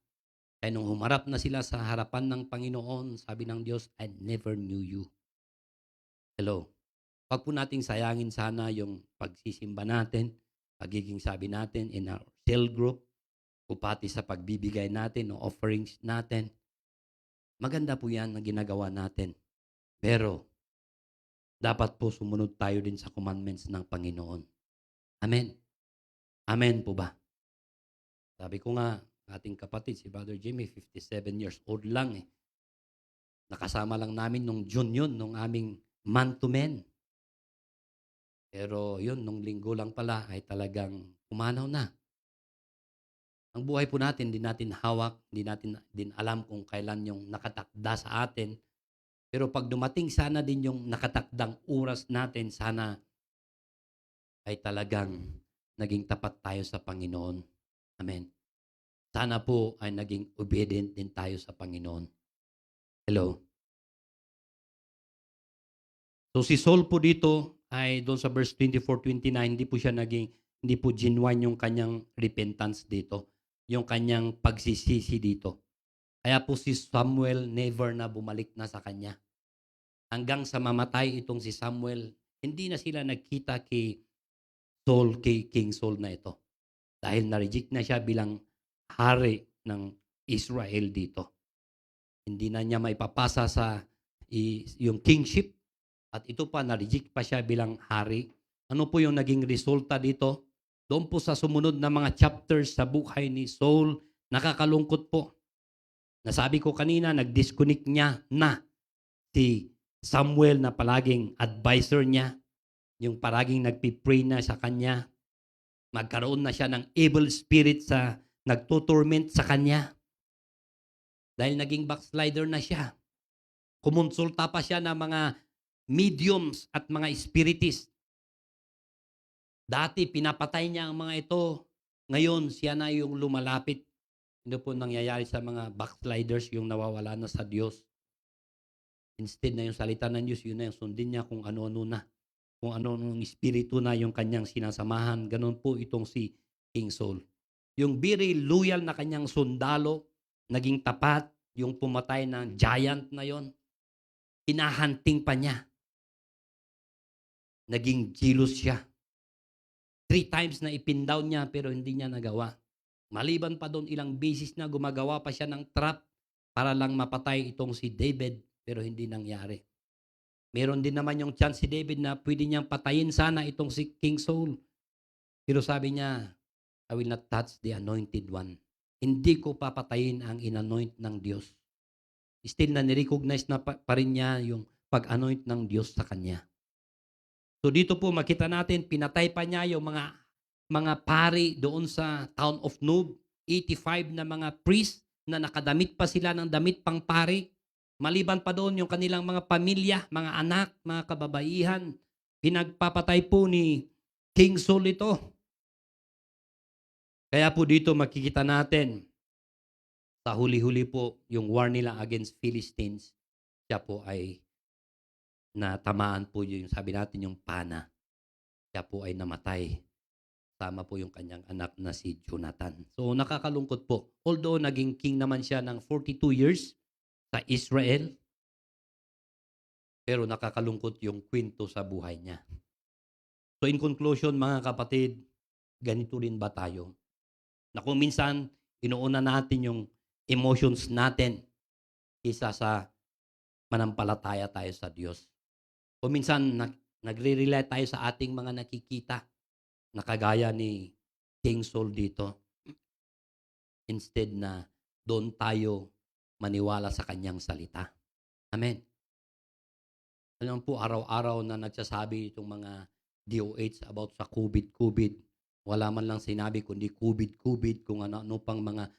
Kaya nung humarap na sila sa harapan ng Panginoon, sabi ng Diyos, I never knew you. Hello. Huwag po nating sayangin sana yung pagsisimba natin, pagiging sabi natin in our cell group, o pati sa pagbibigay natin o offerings natin. Maganda po yan na ginagawa natin. Pero, dapat po sumunod tayo din sa commandments ng Panginoon. Amen. Amen po ba? Sabi ko nga, ating kapatid, si Brother Jimmy, 57 years old lang eh. Nakasama lang namin nung June yun, nung aming man to men. Pero yun, nung linggo lang pala ay talagang umanaw na. Ang buhay po natin, hindi natin hawak, hindi natin din alam kung kailan yung nakatakda sa atin. Pero pag dumating sana din yung nakatakdang oras natin, sana ay talagang naging tapat tayo sa Panginoon. Amen. Sana po ay naging obedient din tayo sa Panginoon. Hello? So si Saul po dito ay doon sa verse 24-29, hindi po genuine yung kanyang repentance dito. Yung kanyang pagsisisi dito. Kaya po si Samuel never na bumalik na sa kanya. Hanggang sa mamatay itong si Samuel, hindi na sila nagkita kay Saul, kay King Saul na ito. Dahil na-reject na siya bilang hari ng Israel dito. Hindi na niya maipapasa sa yung kingship. At ito pa, na-reject pa siya bilang hari. Ano po yung naging resulta dito? Doon po sa sumunod na mga chapters sa buhay ni Saul, nakakalungkot po. Nasabi ko kanina, nag-disconnect niya na si Samuel na palaging advisor niya, yung palaging nagpipray na sa kanya. Magkaroon na siya ng evil spirit sa nagtutorment sa kanya. Dahil naging backslider na siya. Kumonsulta pa siya ng mga mediums at mga spiritist. Dati pinapatay niya ang mga ito. Ngayon siya na yung lumalapit. Ito po nangyayari sa mga backsliders, yung nawawala na sa Diyos. Instead na yung salita ng Diyos, yun na yung sundin niya kung ano-ano na. Kung ano-anong espiritu na yung kanyang sinasamahan. Ganun po itong si King Saul. Yung very loyal na kanyang sundalo, naging tapat, yung pumatay ng giant na yon, hinahunting pa niya. Naging jealous siya. 3 times na ipindown niya pero hindi niya nagawa. Maliban pa doon ilang beses na gumagawa pa siya ng trap para lang mapatay itong si David pero hindi nangyari. Meron din naman yung chance si David na pwede niyang patayin sana itong si King Saul. Pero sabi niya, I will not touch the anointed one. Hindi ko papatayin ang inanoint ng Diyos. Still na nirecognize na pa rin niya yung pag-anoint ng Diyos sa kanya. So dito po makita natin, pinatay pa niya yung mga pari doon sa town of Nob. 85 na mga priest na nakadamit pa sila ng damit pang pari. Maliban pa doon yung kanilang mga pamilya, mga anak, mga kababaihan. Pinagpapatay po ni King Saul ito. Kaya po dito makikita natin, sa huli-huli po, yung war nila against Philistines, siya po ay natamaan po yung sabi natin yung pana. Siya po ay namatay. Tama po yung kanyang anak na si Jonathan. So nakakalungkot po. Although naging king naman siya ng 42 years sa Israel, pero nakakalungkot yung kwento sa buhay niya. So in conclusion mga kapatid, ganito rin ba tayo? Na kung minsan inuuna natin yung emotions natin kaysa sa manampalataya tayo sa Diyos. O minsan nagre-rely tayo sa ating mga nakikita na kagaya ni King Saul dito. Instead na doon tayo maniwala sa kanyang salita. Amen. Alam po, araw-araw na nagsasabi itong mga DOH about sa COVID. Wala man lang sinabi kundi COVID, kung ano pang mga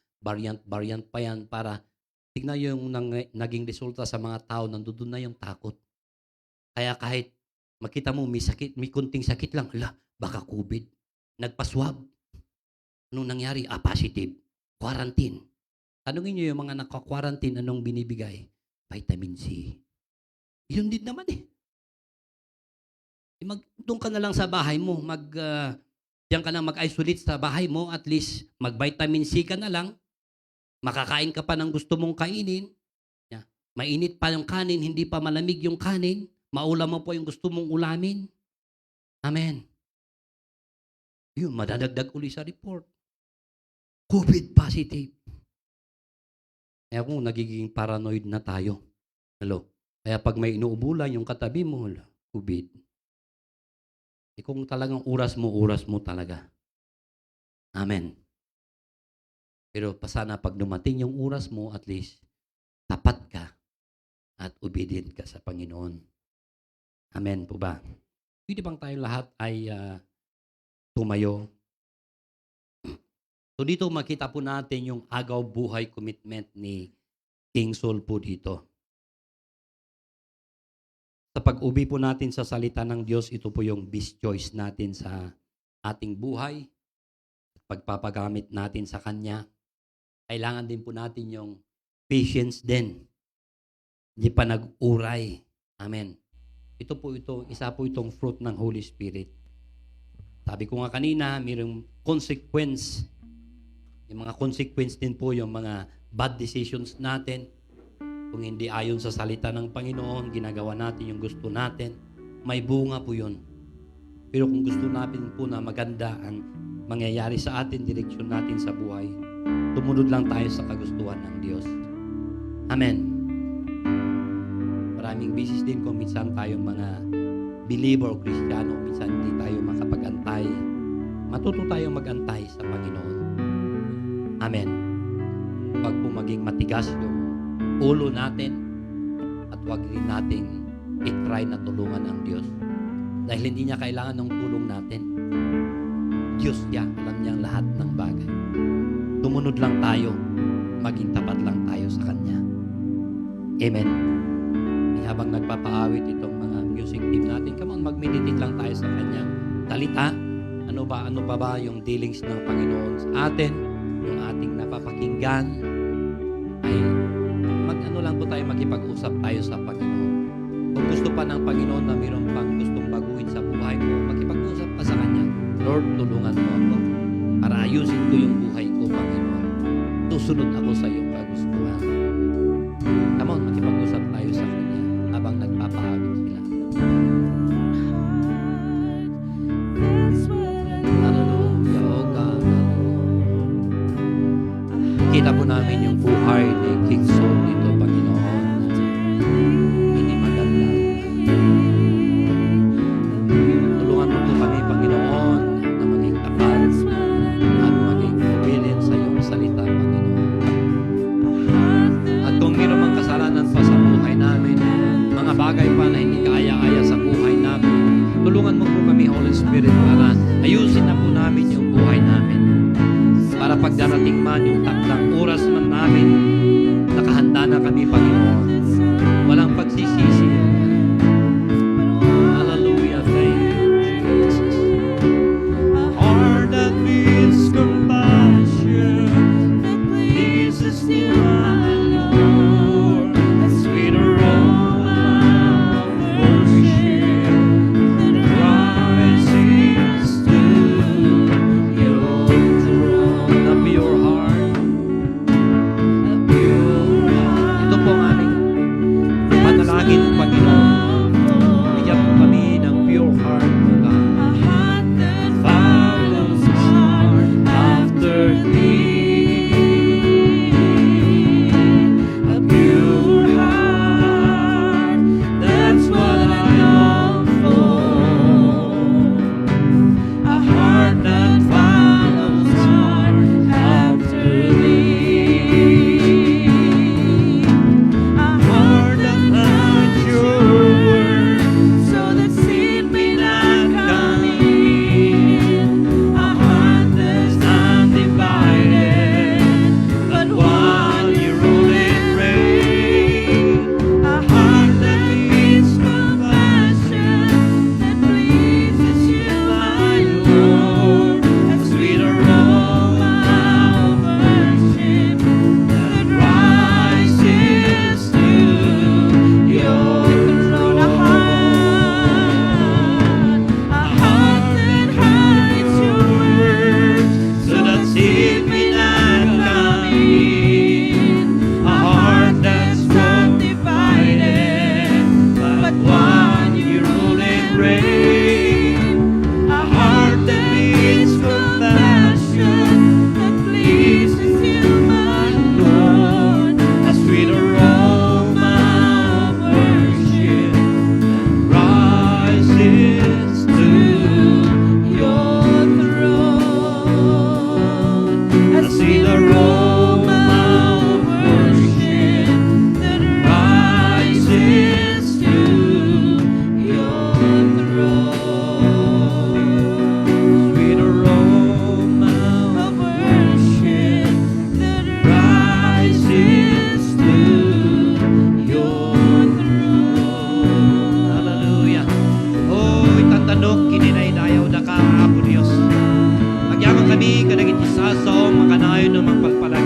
variant pa yan para tignan yung naging resulta sa mga tao, nandoon na yung takot. Kaya kahit makita mo may sakit, may kunting sakit lang, baka COVID. Nagpaswab. Anong nangyari? Positive. Quarantine. Tanungin niyo yung mga naka-quarantine, anong binibigay? Vitamin C. Yun din naman eh. Doon ka na lang sa bahay mo, diyan ka lang mag-isolate sa bahay mo, at least mag-vitamin C ka na lang, makakain ka pa ng gusto mong kainin, mainit pa yung kanin, hindi pa malamig yung kanin, maulam mo po yung gusto mong ulamin. Amen. Yun, madadagdag uli sa report. COVID positive. Kaya kung nagiging paranoid na tayo. Hello? Kaya pag may inuubulan yung katabi mo, COVID. Kung talagang oras mo talaga. Amen. Pero pasana pag dumating yung oras mo, at least, tapat ka at obedient ka sa Panginoon. Amen po ba? Pwede bang tayo lahat ay tumayo? So dito makita po natin yung agaw buhay commitment ni King Saul po dito. Sa pag-ubi po natin sa salita ng Diyos, ito po yung best choice natin sa ating buhay. Pagpapagamit natin sa Kanya. Kailangan din po natin yung patience din. Hindi pa nag-uray. Amen. Ito, isa po itong fruit ng Holy Spirit. Sabi ko nga kanina, mayroong consequence. Yung mga consequence din po yung mga bad decisions natin. Kung hindi ayon sa salita ng Panginoon, ginagawa natin yung gusto natin, may bunga po yun. Pero kung gusto natin po na maganda ang mangyayari sa atin, direksyon natin sa buhay, tumunod lang tayo sa kagustuhan ng Diyos. Amen. Maraming beses din kung minsan tayong mga believer o Kristiyano, minsan hindi tayo makapag-antay. Matuto tayong mag-antay sa Panginoon. Amen. Pag po maging matigas yung ulo natin at huwag rin nating i-try na tulungan ang Diyos. Dahil hindi niya kailangan ng tulong natin. Diyos niya, alam niya lahat ng bagay. Tumunod lang tayo, maging tapat lang tayo sa Kanya. Amen. Habang nagpapaawit itong mga music team natin, come on, mag-meditate lang tayo sa Kanyang salita. Ano pa ba yung dealings ng Panginoon sa atin, yung ating napapakinggan, ay mag-ano lang po tayo, makipag-usap tayo sa Panginoon. Kung gusto pa ng Panginoon na mayroon pang gustong baguhin sa buhay mo, makipag-usap ka sa Kanya. Lord, tulungan mo ako para ayusin ko yung buhay ko, Panginoon. Susunod ako sa iyong kagustuhan. Come on, makipag-usap tayo sa Kanya habang nagpapaawit sila. Hallelujah, oh God. Kita po namin yung buhay ni King Saul dito, Panginoon. Hindi maganda. Tulungan mo po kami, Panginoon, na maging tapat at maging obedient sa iyong salita, Panginoon. At kung mayroon mang kasalanan pa sa buhay namin, mga bagay pa na hindi kaaya-aya sa buhay namin, tulungan mo po kami, Holy Spirit, para ayusin na po namin yung buhay namin. Para pag darating man yung takdang oras man namin, nakahanda na kami, Panginoon. Walang pagsisisi. Hallelujah. Thank you, Jesus. A heart that beats compassion, that pleases you, my Lord. A sweet aroma of worship that rises to your throne. Open up your heart.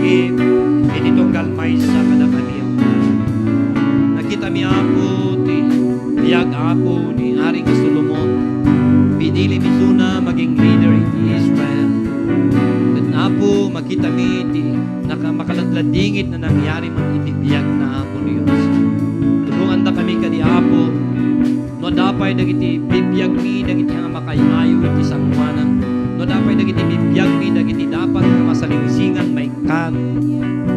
langit, ititunggal may sa kada kami ang nakita mi Apo, ti biyag Apo ni Aring Solomon, pinili mi Suna maging leader in Israel. At Apo, makita mi ti makaladladingit na nangyari man iti biyag na Apo ni Diyos. Tulungan da kami kadi Apo, no dapay dagiti bibiyag mi dagiti nga makayayo iti sangwanan, no dapay dagiti bibiyag mi dagiti dapat nga masalingsingan may kat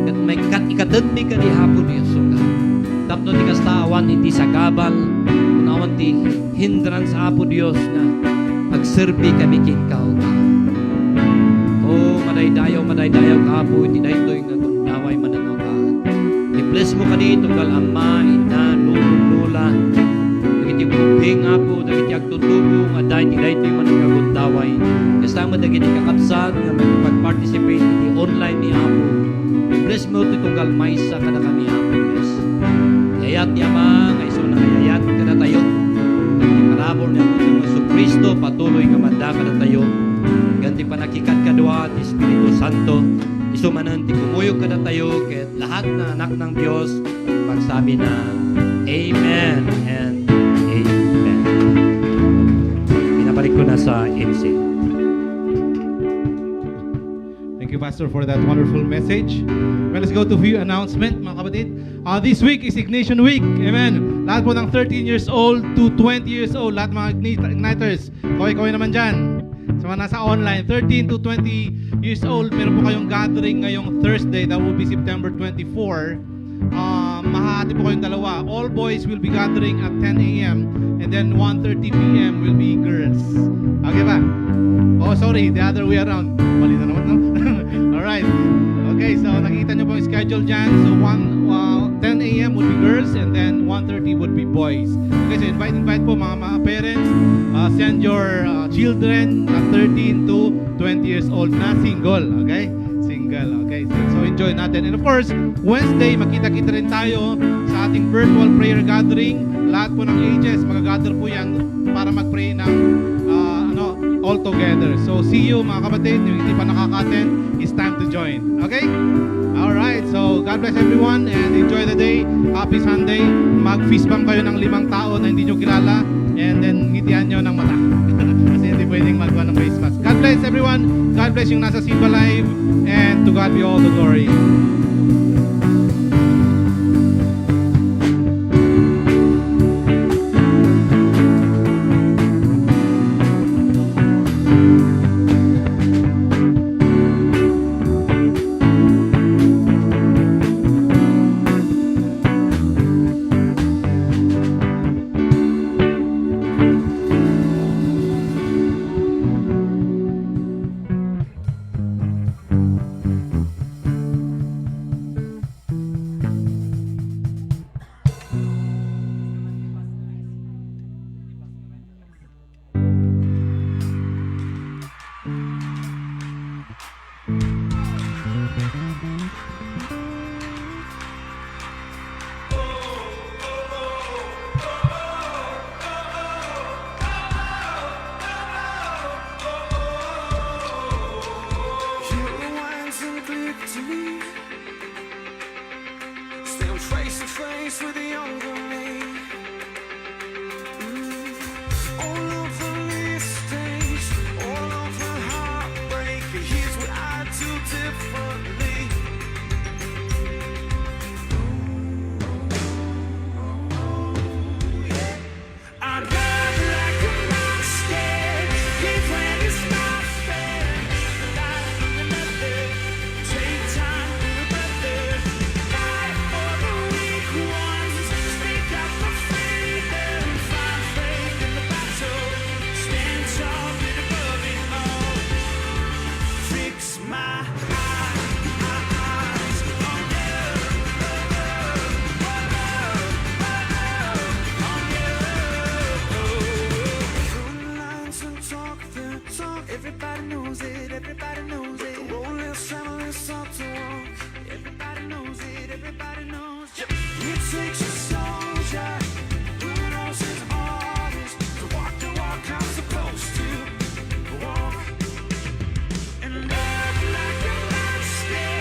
kat may kat ikatad mi kadi Apo ni Diyos. Tapno ti kastawan iti sagabal, unawan ti hindrance Apo Dios nga agserbi kami kinkaw. Oh, madaydayaw ka Apo, iti daytoy nga gundaway mananaw ka. I-bless mo kanito kal Ama, Ina, Lula, dagiti bubing Apo, dagiti agtutubo nga daytoy managagundaway. Kasama dagiti kakabsat nga magpag-participate iti online ni Apo. I-bless mo iti tunggal maysa kada kami Apo, yes. Yayat ni Ama, nga iso na yayat kada tayo. Dagiti parabor ni Apo ng Kristo, patuloy nga manda kada tayo. Ganti panakikat kadwa ti Espiritu Santo, isumanan ti kumuyog kada tayo ket lahat na anak ng Dios magsabi na Amen and Amen. Pinabalik ko na sa MC. Thank you, Pastor, for that wonderful message. Well, let's go to few announcement, mga kapatid. This week is Ignition Week. Amen. Lahat po ng 13 years old to 20 years old, lahat mga igniters, kaway-kaway naman dyan. So, mga nasa online, 13 to 20 years old, meron po kayong gathering ngayong Thursday. That will be September 24. Mahati po kayong dalawa. All boys will be gathering at 10 a.m. and then 1:30 p.m. will be girls. Okay ba? Oh, sorry, the other way around. Mali na naman, no? Alright. Okay, so nakikita nyo po yung schedule dyan. So 10 a.m. would be girls and then 1:30 would be boys. Okay, so invite po mga parents. Send your children na 13 to 20 years old na single. Okay? Single. Okay, so enjoy natin. And of course, Wednesday, makita-kita rin tayo sa ating virtual prayer gathering. Lahat po ng ages, magagather po yan para mag-pray ng all together. So see you mga kapatid, yung hindi pa nakaka-attend, it's time to join. Okay? Alright, so God bless everyone and enjoy the day. Happy Sunday. Mag-feast bump kayo ng 5 tao na hindi nyo kilala and then ngitian nyo ng mata. Kasi hindi pwedeng magawa ng face mask. God bless everyone. God bless yung nasa Simba Live and to God be all the glory. Still face to face with the younger me. All of the mistakes, all of the heartbreak. Here's what I do differently. I love like a monster, even it's not fair. Life is another, take time for a brother. Fight for the weak ones, speak up for freedom. Find faith in the battle, stand tall, get above it all. Fix my eyes on you, on you. Run lines and talk the talk. Everybody knows it, everybody knows it. Roll less, travel less, talk to walk. Everybody knows it, everybody knows it. It takes a soldier who knows his orders to walk the walk I'm supposed to walk. And love like a monster,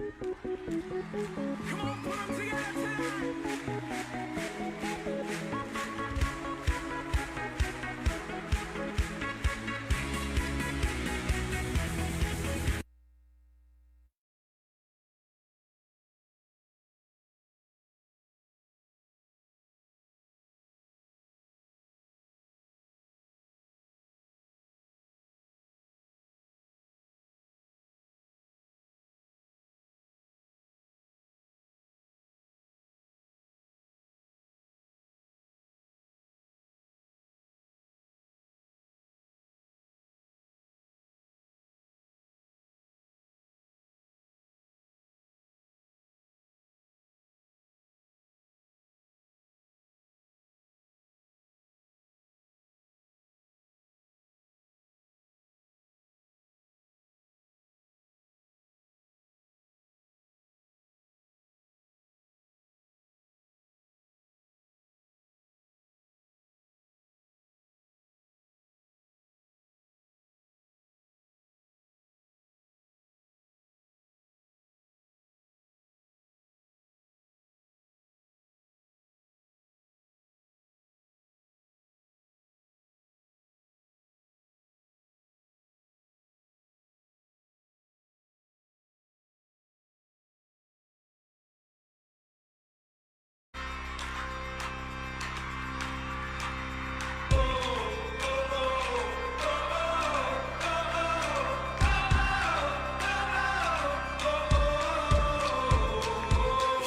Come on, put 'em together tonight.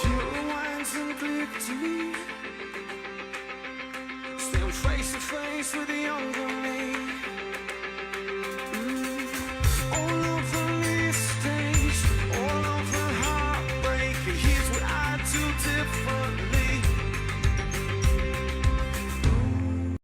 Your wines and victory still face to face with the younger me.